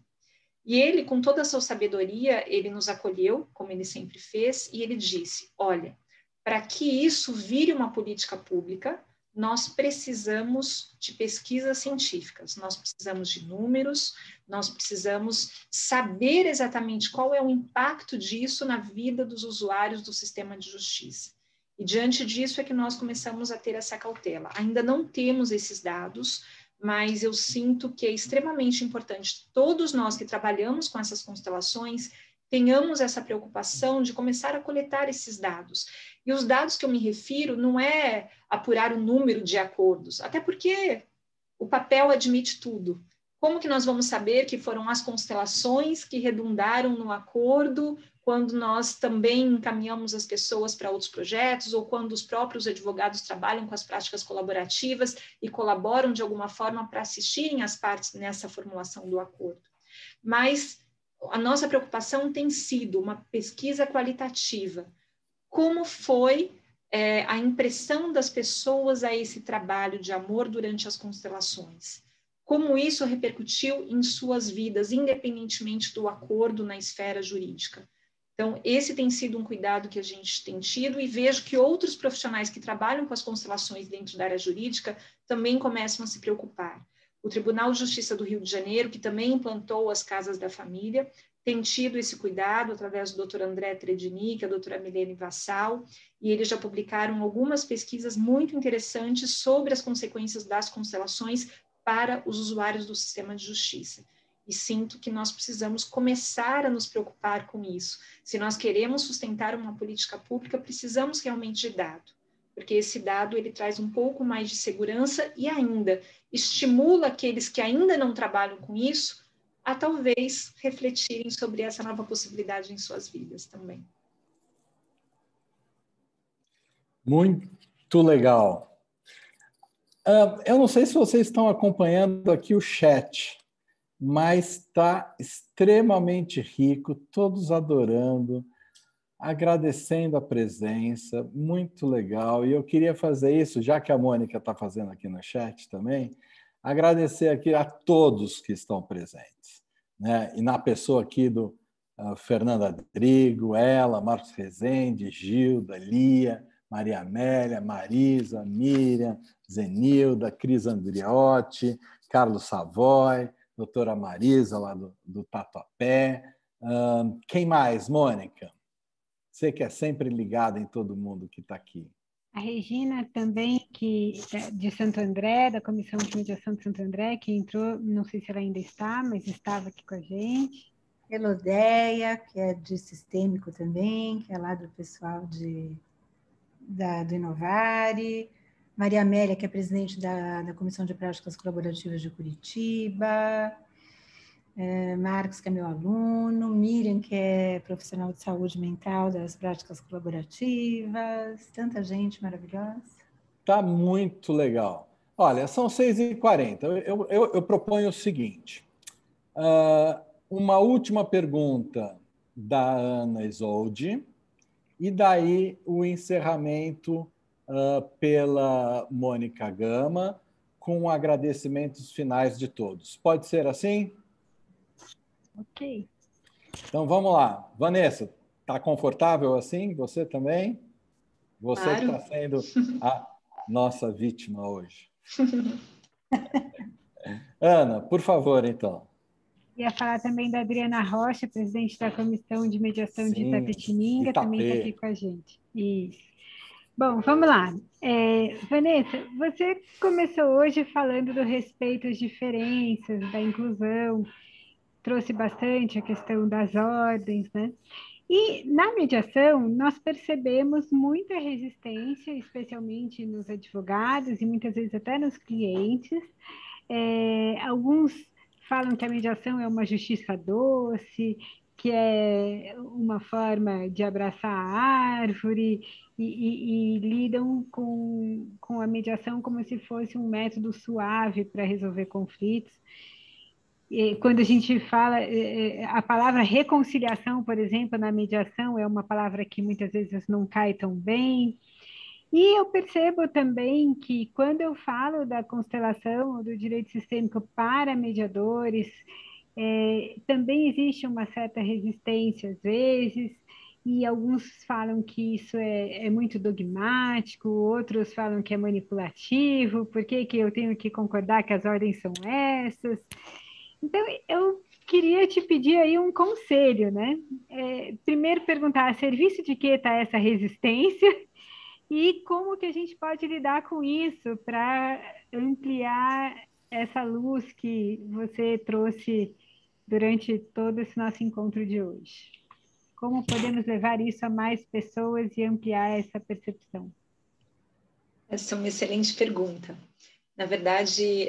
S3: E ele, com toda a sua sabedoria, ele nos acolheu, como ele sempre fez, e ele disse, olha, para que isso vire uma política pública, nós precisamos de pesquisas científicas, nós precisamos de números, nós precisamos saber exatamente qual é o impacto disso na vida dos usuários do sistema de justiça. E diante disso é que nós começamos a ter essa cautela. Ainda não temos esses dados, mas eu sinto que é extremamente importante todos nós que trabalhamos com essas constelações tenhamos essa preocupação de começar a coletar esses dados. E os dados que eu me refiro não é apurar o número de acordos, até porque o papel admite tudo. Como que nós vamos saber que foram as constelações que redundaram no acordo quando nós também encaminhamos as pessoas para outros projetos ou quando os próprios advogados trabalham com as práticas colaborativas e colaboram de alguma forma para assistirem as partes nessa formulação do acordo? Mas a nossa preocupação tem sido uma pesquisa qualitativa. Como foi a impressão das pessoas a esse trabalho de amor durante as constelações? Como isso repercutiu em suas vidas, independentemente do acordo na esfera jurídica? Então, esse tem sido um cuidado que a gente tem tido e vejo que outros profissionais que trabalham com as constelações dentro da área jurídica também começam a se preocupar. O Tribunal de Justiça do Rio de Janeiro, que também implantou as Casas da Família, tem tido esse cuidado através do Dr. André Tredinic, a doutora Milene Vassal, e eles já publicaram algumas pesquisas muito interessantes sobre as consequências das constelações para os usuários do sistema de justiça. E sinto que nós precisamos começar a nos preocupar com isso. Se nós queremos sustentar uma política pública, precisamos realmente de dado, porque esse dado ele traz um pouco mais de segurança e ainda estimula aqueles que ainda não trabalham com isso a talvez refletirem sobre essa nova possibilidade em suas vidas também.
S2: Muito legal. Eu não sei se vocês estão acompanhando aqui o chat, mas está extremamente rico, todos adorando agradecendo a presença, muito legal. E eu queria fazer isso, já que a Mônica está fazendo aqui no chat também, agradecer aqui a todos que estão presentes, né? E na pessoa aqui do Fernanda Drigo, ela, Marcos Rezende, Gilda, Lia, Maria Amélia, Marisa, Miriam, Zenilda, Cris Andriotti, Carlos Savoy, doutora Marisa, lá do Tatuapé. Quem mais, Mônica? Você que é sempre ligada em todo mundo que está aqui.
S6: A Regina também, de Santo André, da Comissão de Mediação de Santo André, que entrou, não sei se ela ainda está, mas estava aqui com a gente.
S5: Elodéia, que é de Sistêmico também, que é lá do pessoal do Inovare. Maria Amélia, que é presidente da Comissão de Práticas Colaborativas de Curitiba. Marcos, que é meu aluno. Miriam, que é profissional de saúde mental das práticas colaborativas. Tanta gente maravilhosa.
S2: Tá muito legal. Olha, são 6h40. Eu proponho o seguinte. Uma última pergunta da Ana Isolde, e daí o encerramento pela Mônica Gama, com agradecimentos finais de todos. Pode ser assim?
S6: Ok.
S2: Então, vamos lá. Vanessa, está confortável assim? Você também? Você
S3: Claro.
S2: que está sendo a nossa vítima hoje. Ana, por favor, então.
S6: Ia falar também da Adriana Rocha, presidente da Comissão de Mediação de Itapetininga, também está aqui com a gente. Isso. Bom, vamos lá. Vanessa, você começou hoje falando do respeito às diferenças, da inclusão, trouxe bastante a questão das ordens, né? E na mediação, nós percebemos muita resistência, especialmente nos advogados e muitas vezes até nos clientes. Alguns falam que a mediação é uma justiça doce, que é uma forma de abraçar a árvore e lidam com a mediação como se fosse um método suave para resolver conflitos. E quando a gente fala, a palavra reconciliação, por exemplo, na mediação é uma palavra que muitas vezes não cai tão bem. E eu percebo também que quando eu falo da constelação do direito sistêmico para mediadores, também existe uma certa resistência às vezes, e alguns falam que isso é muito dogmático, outros falam que é manipulativo, por que eu tenho que concordar que as ordens são essas? Então, eu queria te pedir aí um conselho, né? Primeiro perguntar, a serviço de que está essa resistência? E como que a gente pode lidar com isso para ampliar essa luz que você trouxe durante todo esse nosso encontro de hoje? Como podemos levar isso a mais pessoas e ampliar essa percepção?
S3: Essa é uma excelente pergunta. Na verdade,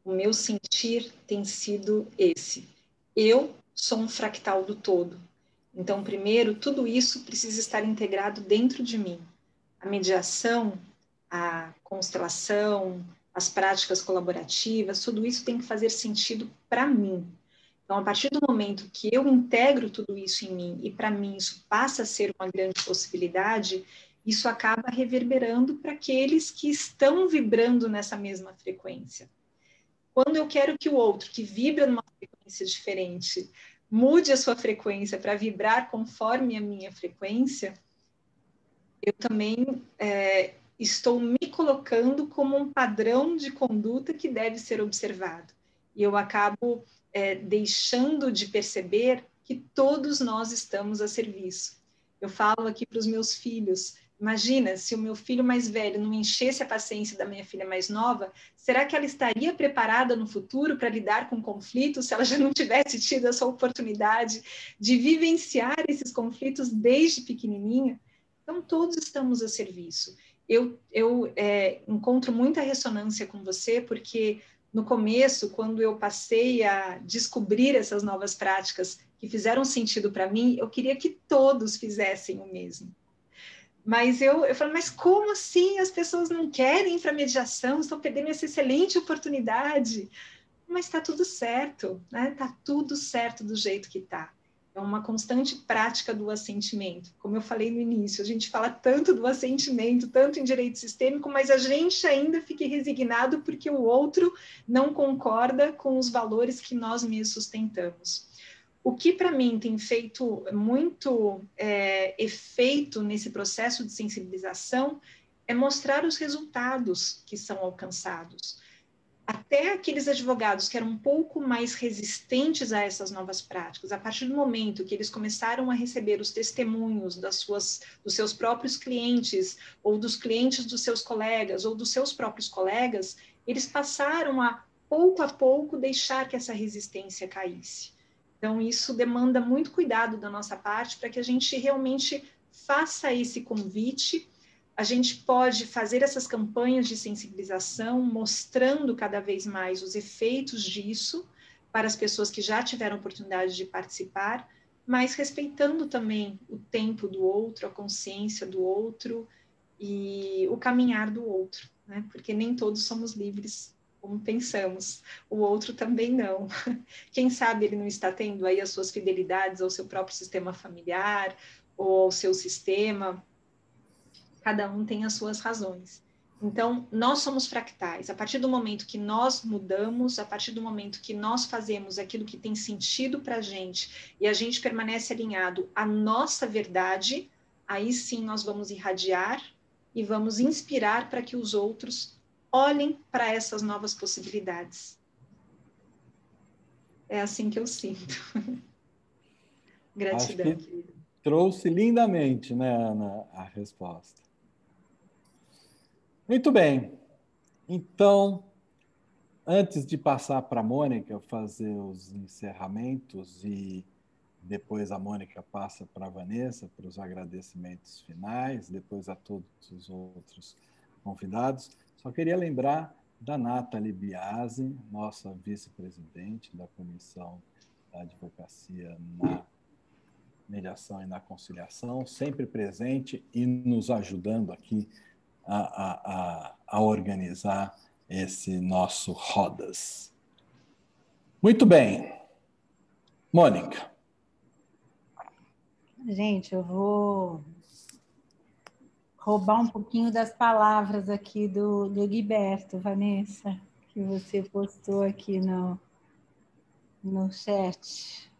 S3: o meu sentir tem sido esse. Eu sou um fractal do todo. Então, primeiro, tudo isso precisa estar integrado dentro de mim. A mediação, a constelação, as práticas colaborativas, tudo isso tem que fazer sentido para mim. Então, a partir do momento que eu integro tudo isso em mim e para mim isso passa a ser uma grande possibilidade, isso acaba reverberando para aqueles que estão vibrando nessa mesma frequência. Quando eu quero que o outro, que vibra numa frequência diferente, mude a sua frequência para vibrar conforme a minha frequência, eu também estou me colocando como um padrão de conduta que deve ser observado. E eu acabo deixando de perceber que todos nós estamos a serviço. Eu falo aqui para os meus filhos, imagina, se o meu filho mais velho não enchesse a paciência da minha filha mais nova, será que ela estaria preparada no futuro para lidar com conflitos se ela já não tivesse tido essa oportunidade de vivenciar esses conflitos desde pequenininha? Então, todos estamos a serviço. Eu encontro muita ressonância com você, porque no começo, quando eu passei a descobrir essas novas práticas que fizeram sentido para mim, eu queria que todos fizessem o mesmo. Mas eu falo, mas como assim as pessoas não querem ir para a mediação, estão perdendo essa excelente oportunidade? Mas está tudo certo, né? Está tudo certo do jeito que está. É uma constante prática do assentimento. Como eu falei no início, a gente fala tanto do assentimento, tanto em direito sistêmico, mas a gente ainda fica resignado porque o outro não concorda com os valores que nós mesmos sustentamos. O que, para mim, tem feito muito efeito nesse processo de sensibilização é mostrar os resultados que são alcançados. Até aqueles advogados que eram um pouco mais resistentes a essas novas práticas, a partir do momento que eles começaram a receber os testemunhos dos seus próprios clientes, ou dos clientes dos seus colegas, ou dos seus próprios colegas, eles passaram a pouco, deixar que essa resistência caísse. Então, isso demanda muito cuidado da nossa parte para que a gente realmente faça esse convite. A gente pode fazer essas campanhas de sensibilização, mostrando cada vez mais os efeitos disso para as pessoas que já tiveram oportunidade de participar, mas respeitando também o tempo do outro, a consciência do outro e o caminhar do outro, né? Porque nem todos somos livres como pensamos, o outro também não. Quem sabe ele não está tendo aí as suas fidelidades ao seu próprio sistema familiar ou ao seu sistema. Cada um tem as suas razões. Então, nós somos fractais. A partir do momento que nós mudamos, a partir do momento que nós fazemos aquilo que tem sentido para a gente e a gente permanece alinhado à nossa verdade, aí sim nós vamos irradiar e vamos inspirar para que os outros olhem para essas novas possibilidades. É assim que eu sinto. Gratidão,
S2: acho que
S3: querida.
S2: Trouxe lindamente, né, Ana, a resposta. Muito bem. Então, antes de passar para a Mônica fazer os encerramentos e depois a Mônica passa para a Vanessa para os agradecimentos finais, depois a todos os outros convidados, só queria lembrar da Nathalie Biasi, nossa vice-presidente da Comissão da Advocacia na Mediação e na Conciliação, sempre presente e nos ajudando aqui a organizar esse nosso Rodas. Muito bem. Mônica.
S5: Gente, eu vou roubar um pouquinho das palavras aqui do Guiberto, Vanessa, que você postou aqui no chat.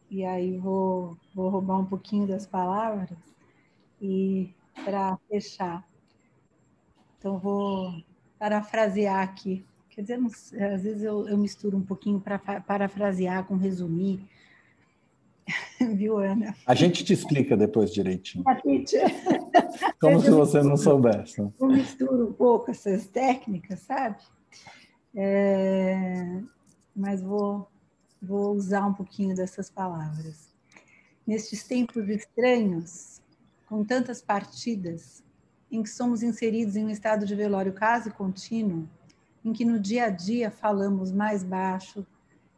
S5: E aí vou roubar um pouquinho das palavras e para fechar. Então, vou parafrasear aqui. Quer dizer, não, às vezes eu misturo um pouquinho para parafrasear com resumir. Viu, Ana?
S2: A gente te explica depois direitinho.
S5: Como
S2: se você não soubesse.
S5: Eu misturo um pouco essas técnicas, sabe? Mas vou usar um pouquinho dessas palavras. Nestes tempos estranhos, com tantas partidas, em que somos inseridos em um estado de velório quase contínuo, em que no dia a dia falamos mais baixo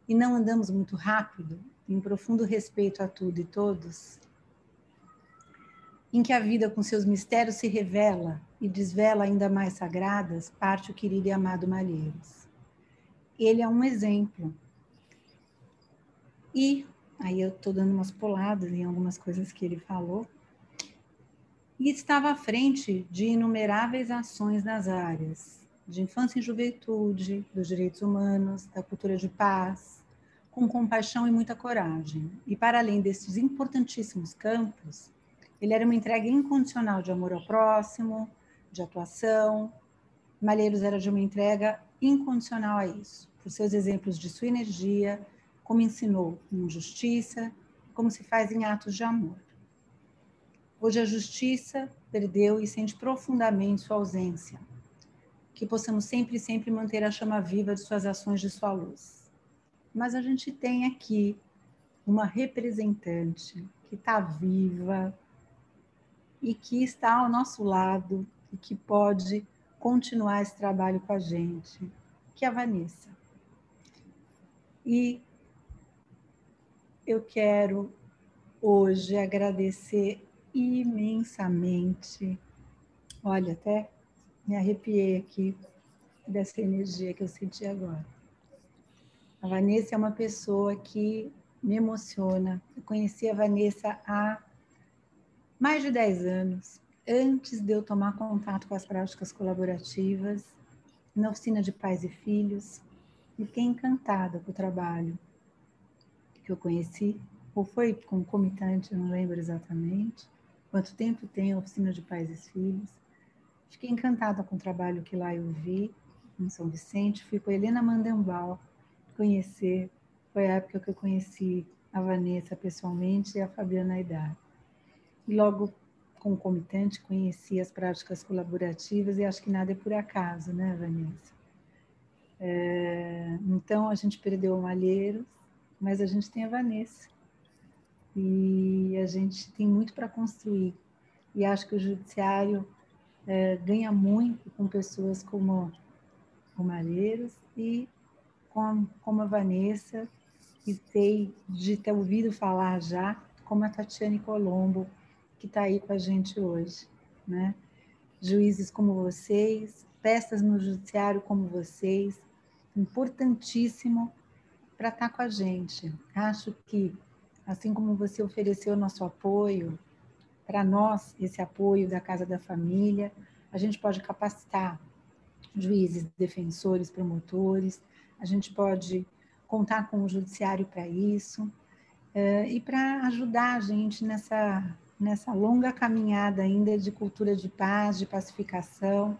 S5: e não andamos muito rápido, em profundo respeito a tudo e todos, em que a vida com seus mistérios se revela e desvela ainda mais sagradas, parte o querido e amado Malheiros. Ele é um exemplo. E aí eu estou dando umas puladas em algumas coisas que ele falou, e estava à frente de inumeráveis ações nas áreas de infância e juventude, dos direitos humanos, da cultura de paz, com compaixão e muita coragem. E para além desses importantíssimos campos, ele era uma entrega incondicional de amor ao próximo, de atuação. Malheiros era de uma entrega incondicional a isso, por seus exemplos de sua energia, como ensinou com justiça, como se faz em atos de amor. Hoje a justiça perdeu e sente profundamente sua ausência. Que possamos sempre manter a chama viva de suas ações, de sua luz. Mas a gente tem aqui uma representante que está viva e que está ao nosso lado e que pode continuar esse trabalho com a gente, que é a Vanessa. E eu quero hoje agradecer imensamente. Olha, até me arrepiei aqui dessa energia que eu senti agora. A Vanessa é uma pessoa que me emociona. Eu conheci a Vanessa há mais de 10 anos, antes de eu tomar contato com as práticas colaborativas, na oficina de pais e filhos, e fiquei encantada com o trabalho que eu conheci, ou foi concomitante, não lembro exatamente, quanto tempo tem a oficina de pais e filhos. Fiquei encantada com o trabalho que lá eu vi, em São Vicente. Fui com a Helena Mandambal conhecer, foi a época que eu conheci a Vanessa pessoalmente e a Fabiana Aidar. E logo, concomitante, conheci as práticas colaborativas e acho que nada é por acaso, né, Vanessa? Então, a gente perdeu o Malheiros, mas a gente tem a Vanessa. E a gente tem muito para construir. E acho que o judiciário ganha muito com pessoas como o Malheiros e como a Vanessa, e sei de ter ouvido falar já, como a Tatiane Colombo, que está aí com a gente hoje, né? Juízes como vocês, peças no judiciário como vocês, importantíssimo para estar com a gente. Acho que, assim como você ofereceu nosso apoio, para nós, esse apoio da Casa da Família, a gente pode capacitar juízes, defensores, promotores, a gente pode contar com o judiciário para isso, e para ajudar a gente nessa longa caminhada ainda de cultura de paz, de pacificação,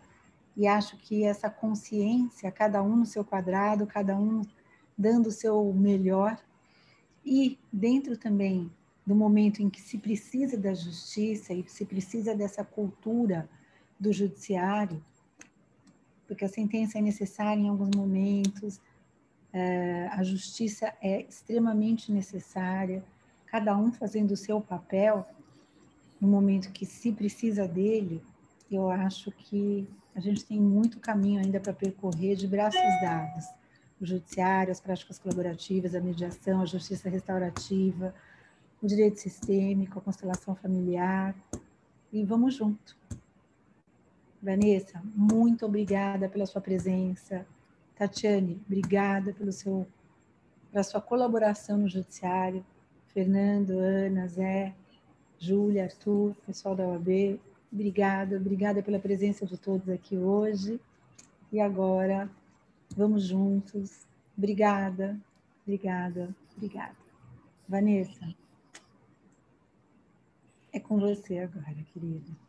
S5: e acho que essa consciência, cada um no seu quadrado, cada um dando o seu melhor, e dentro também do momento em que se precisa da justiça e se precisa dessa cultura do judiciário, porque a sentença é necessária em alguns momentos, a justiça é extremamente necessária, cada um fazendo o seu papel no momento que se precisa dele. Eu acho que a gente tem muito caminho ainda para percorrer de braços dados. O judiciário, as práticas colaborativas, a mediação, a justiça restaurativa, o direito sistêmico, a constelação familiar, e vamos junto. Vanessa, muito obrigada pela sua presença. Tatiane, obrigada pela sua colaboração no judiciário. Fernando, Ana, Zé, Júlia, Arthur, pessoal da OAB, obrigada pela presença de todos aqui hoje. E agora, vamos juntos. Obrigada. Vanessa, é com você agora, querida.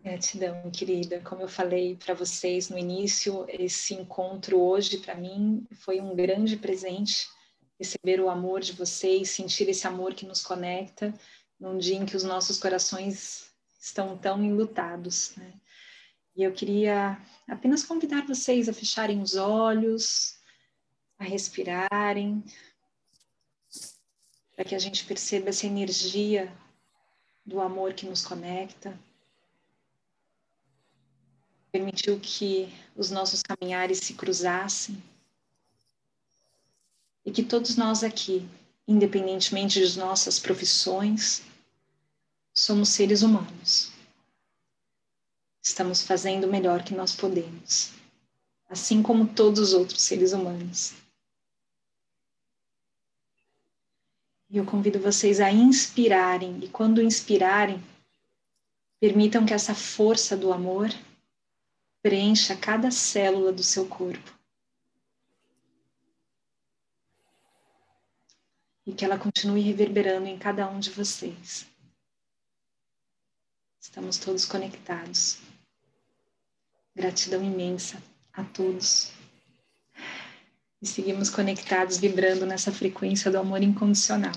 S3: Gratidão, querida. Como eu falei para vocês no início, esse encontro hoje, para mim, foi um grande presente. Receber o amor de vocês, sentir esse amor que nos conecta, num dia em que os nossos corações estão tão enlutados, né? E eu queria apenas convidar vocês a fecharem os olhos, a respirarem, para que a gente perceba essa energia do amor que nos conecta. Permitiu que os nossos caminhares se cruzassem e que todos nós aqui, independentemente de nossas profissões, somos seres humanos. Estamos fazendo o melhor que nós podemos, assim como todos os outros seres humanos. E eu convido vocês a inspirarem, e quando inspirarem, permitam que essa força do amor preencha cada célula do seu corpo. E que ela continue reverberando em cada um de vocês. Estamos todos conectados. Gratidão imensa a todos. E seguimos conectados, vibrando nessa frequência do amor incondicional.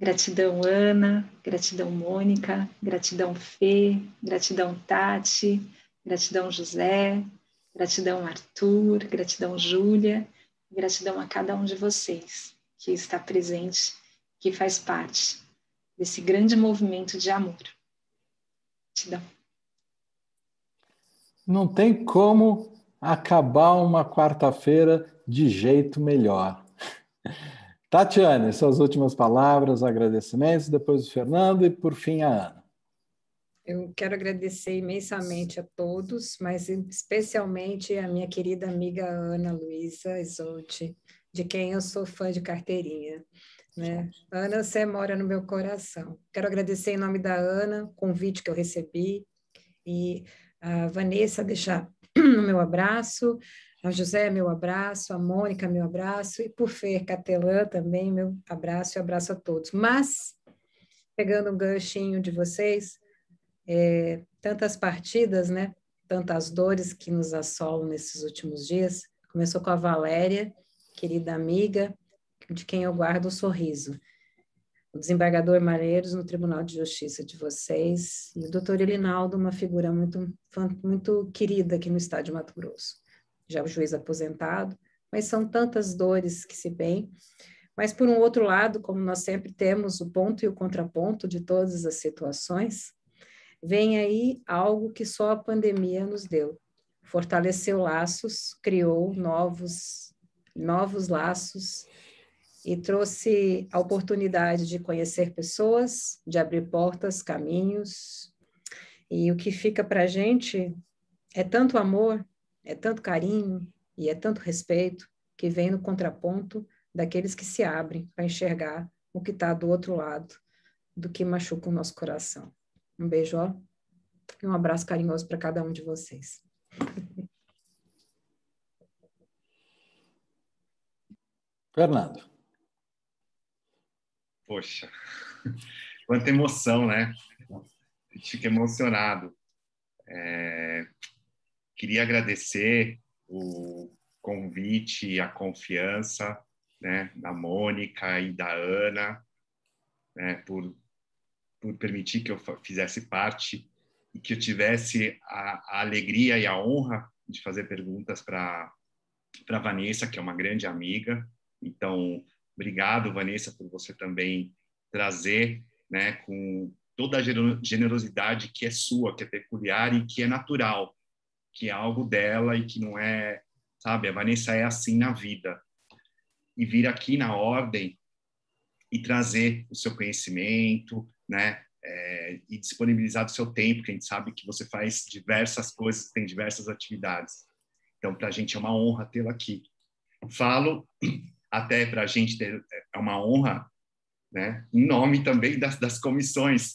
S3: Gratidão, Ana. Gratidão, Mônica. Gratidão, Fê. Gratidão, Tati. Gratidão, José. Gratidão, Arthur. Gratidão, Júlia. Gratidão a cada um de vocês que está presente, que faz parte desse grande movimento de amor. Gratidão.
S2: Não tem como acabar uma quarta-feira de jeito melhor. Tatiane, suas últimas palavras, agradecimentos, depois o Fernando e, por fim, a Ana.
S4: Eu quero agradecer imensamente a todos, mas especialmente a minha querida amiga Ana Luísa Isolti, de quem eu sou fã de carteirinha, né? Ana, você mora no meu coração. Quero agradecer em nome da Ana o convite que eu recebi e a Vanessa deixar o meu abraço, a José, meu abraço, a Mônica, meu abraço, e por Fer Catelã também, meu abraço e abraço a todos. Mas, pegando um ganchinho de vocês, tantas partidas, né? Tantas dores que nos assolam nesses últimos dias. Começou com a Valéria, querida amiga, de quem eu guardo o sorriso. O desembargador Malheiros no Tribunal de Justiça de vocês, e o doutor Elinaldo, uma figura muito querida aqui no estado de Mato Grosso. Já o juiz aposentado, mas são tantas dores que se bem. Mas, por um outro lado, como nós sempre temos o ponto e o contraponto de todas as situações, vem aí algo que só a pandemia nos deu. Fortaleceu laços, criou novos laços, e trouxe a oportunidade de conhecer pessoas, de abrir portas, caminhos, e o que fica para a gente é tanto amor, é tanto carinho e é tanto respeito que vem no contraponto daqueles que se abrem para enxergar o que está do outro lado, do que machuca o nosso coração. Um beijo, ó, e um abraço carinhoso para cada um de vocês.
S2: Fernando.
S8: Poxa, quanta emoção, né? A gente fica emocionado. Queria agradecer o convite e a confiança, né, da Mônica e da Ana, né, por permitir que eu fizesse parte e que eu tivesse a alegria e a honra de fazer perguntas para a Vanessa, que é uma grande amiga. Então, obrigado, Vanessa, por você também trazer, né, com toda a generosidade que é sua, que é peculiar e que é natural, que é algo dela e que não é, sabe, a Vanessa é assim na vida. E vir aqui na Ordem e trazer o seu conhecimento, né, e disponibilizar o seu tempo, que a gente sabe que você faz diversas coisas, tem diversas atividades. Então, para a gente é uma honra tê-la aqui. Falo até para a gente é uma honra, né, em nome também das comissões.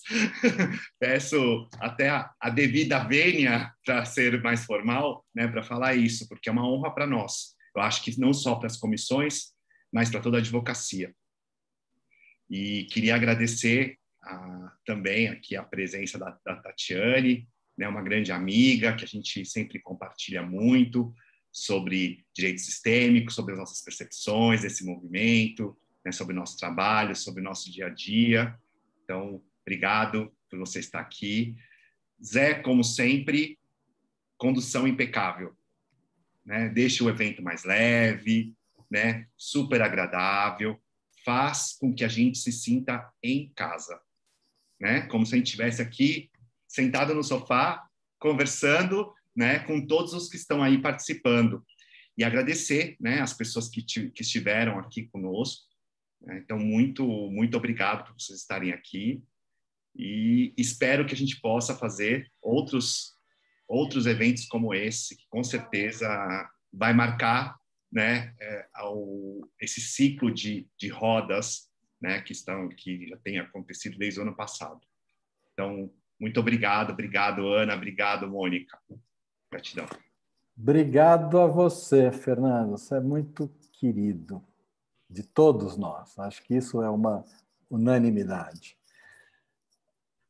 S8: Peço até a devida vênia para ser mais formal, né, para falar isso, porque é uma honra para nós. Eu acho que não só para as comissões, mas para toda a advocacia. E queria agradecer também aqui a presença da Tatiane, né, uma grande amiga que a gente sempre compartilha muito sobre direito sistêmico, sobre as nossas percepções desse movimento, né, sobre o nosso trabalho, sobre o nosso dia a dia. Então, obrigado por você estar aqui. Zé, como sempre, condução impecável, né? Deixa o evento mais leve, né? Super agradável, faz com que a gente se sinta em casa, né? Como se a gente estivesse aqui, sentado no sofá, conversando, né, com todos os que estão aí participando. E agradecer, né, as pessoas que estiveram aqui conosco. Então, muito, muito obrigado por vocês estarem aqui. E espero que a gente possa fazer outros eventos como esse, que com certeza vai marcar, né, esse ciclo de rodas, né, que já tem acontecido desde o ano passado. Então, muito obrigado, Ana, obrigado, Mônica. Gratidão.
S2: Obrigado a você, Fernando. Você é muito querido de todos nós. Acho que isso é uma unanimidade.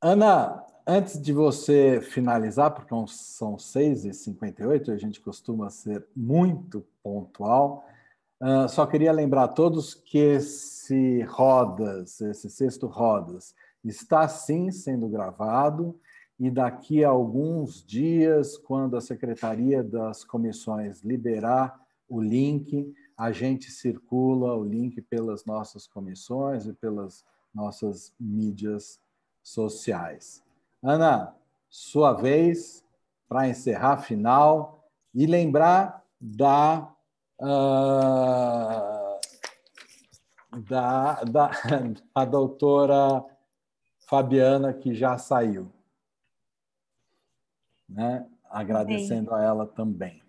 S2: Ana, antes de você finalizar, porque são 6h58, a gente costuma ser muito pontual, só queria lembrar a todos que esse sexto Rodas, está sim sendo gravado, e daqui a alguns dias, quando a Secretaria das Comissões liberar o link, a gente circula o link pelas nossas comissões e pelas nossas mídias sociais. Ana, sua vez para encerrar a final e lembrar da doutora Fabiana, que já saiu, né? Agradecendo a ela também.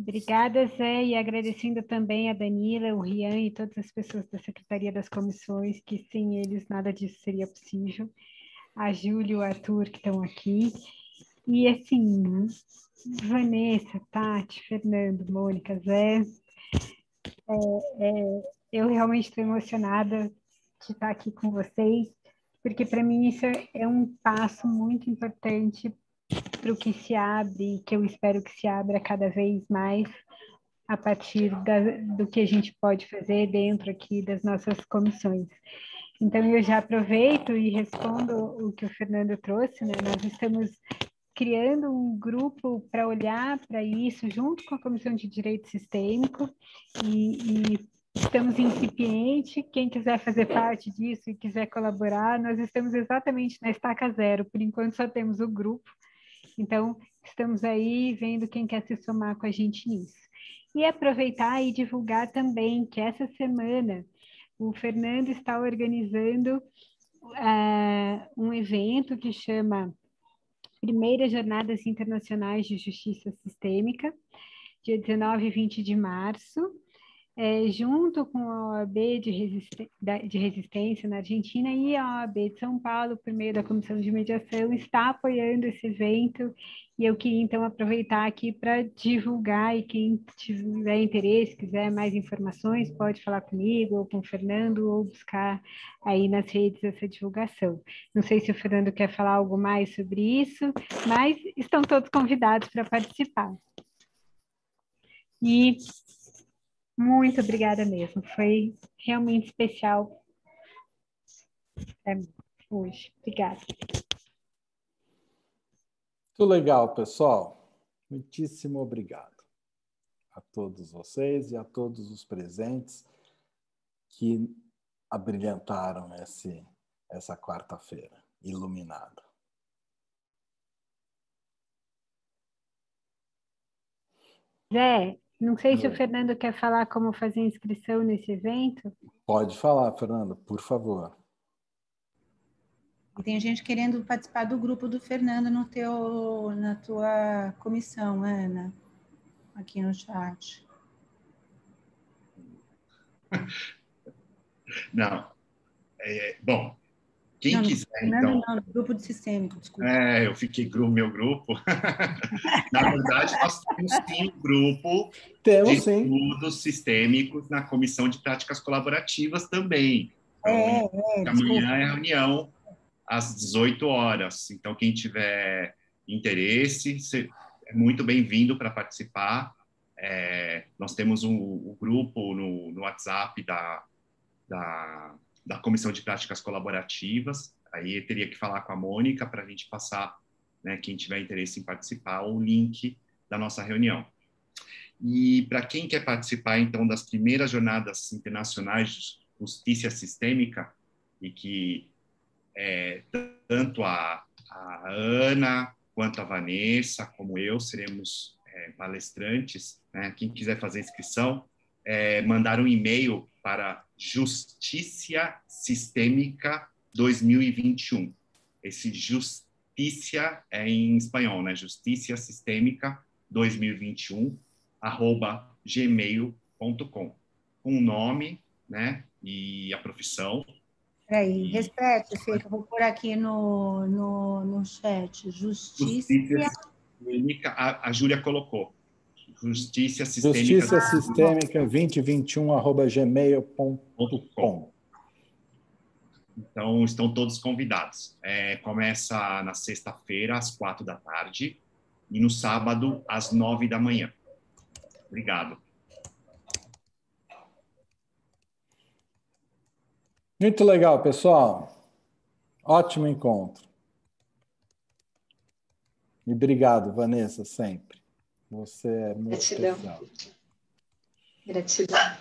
S6: Obrigada, Zé, e agradecendo também a Danila, o Rian e todas as pessoas da Secretaria das Comissões, que sem eles nada disso seria possível. A Júlia e o Arthur, que estão aqui. E, assim, Vanessa, Tati, Fernando, Mônica, Zé, eu realmente estou emocionada de estar aqui com vocês, porque para mim isso é um passo muito importante para o que se abre, que eu espero que se abra cada vez mais a partir do que a gente pode fazer dentro aqui das nossas comissões. Então, eu já aproveito e respondo o que o Fernando trouxe, né? Nós estamos criando um grupo para olhar para isso, junto com a Comissão de Direito Sistêmico, e estamos incipiente. Quem quiser fazer parte disso e quiser colaborar, nós estamos exatamente na estaca zero. Por enquanto, só temos o grupo. Então, estamos aí vendo quem quer se somar com a gente nisso. E aproveitar e divulgar também que essa semana o Fernando está organizando um evento que chama Primeiras Jornadas Internacionais de Justiça Sistêmica, dia 19 e 20 de março, junto com a OAB de Resistência na Argentina e a OAB de São Paulo, por meio da Comissão de Mediação, está apoiando esse evento, e eu queria então aproveitar aqui para divulgar, e quem tiver interesse, quiser mais informações, pode falar comigo ou com o Fernando, ou buscar aí nas redes essa divulgação. Não sei se o Fernando quer falar algo mais sobre isso, mas estão todos convidados para participar. E muito obrigada mesmo, foi realmente especial para mim hoje. Obrigada.
S2: Muito legal, pessoal. Muitíssimo obrigado a todos vocês e a todos os presentes que abrilhantaram essa quarta-feira iluminada.
S6: Zé, não sei se o Fernando quer falar como fazer inscrição nesse evento.
S2: Pode falar, Fernando, por favor.
S5: E tem gente querendo participar do grupo do Fernando na tua comissão, Ana, aqui no chat.
S8: Não. Bom, quem
S5: não,
S8: quiser,
S5: Fernando,
S8: então...
S5: Não, no grupo de sistêmico, desculpa.
S8: Eu fiquei meu grupo. Na verdade, nós temos sim um grupo de estudos sistêmicos na Comissão de Práticas Colaborativas também. Então, amanhã é a reunião às 18 horas. Então, quem tiver interesse, é muito bem-vindo para participar. Nós temos um grupo no WhatsApp da Comissão de Práticas Colaborativas. Aí teria que falar com a Mônica para a gente passar, né, quem tiver interesse em participar, o link da nossa reunião. E para quem quer participar, então, das primeiras jornadas internacionais de justiça sistêmica, e que tanto a Ana, quanto a Vanessa, como eu, seremos palestrantes, né? Quem quiser fazer inscrição, mandar um e-mail para Justiça Sistêmica 2021. Esse Justiça é em espanhol, né? Justiça Sistêmica 2021 @gmail.com, com o nome, né? E a profissão.
S5: Peraí, repete, Fê, que eu vou pôr aqui no chat. Justiça
S8: Sistêmica, a Júlia colocou. Justiça Sistêmica.
S2: Justiça Sistêmica 2021 @gmail.com.
S8: Então, estão todos convidados. Começa na sexta-feira, às 16h, e no sábado, às 9h. Obrigado.
S2: Muito legal, pessoal. Ótimo encontro. E obrigado, Vanessa, sempre. Você é muito especial.
S3: Gratidão.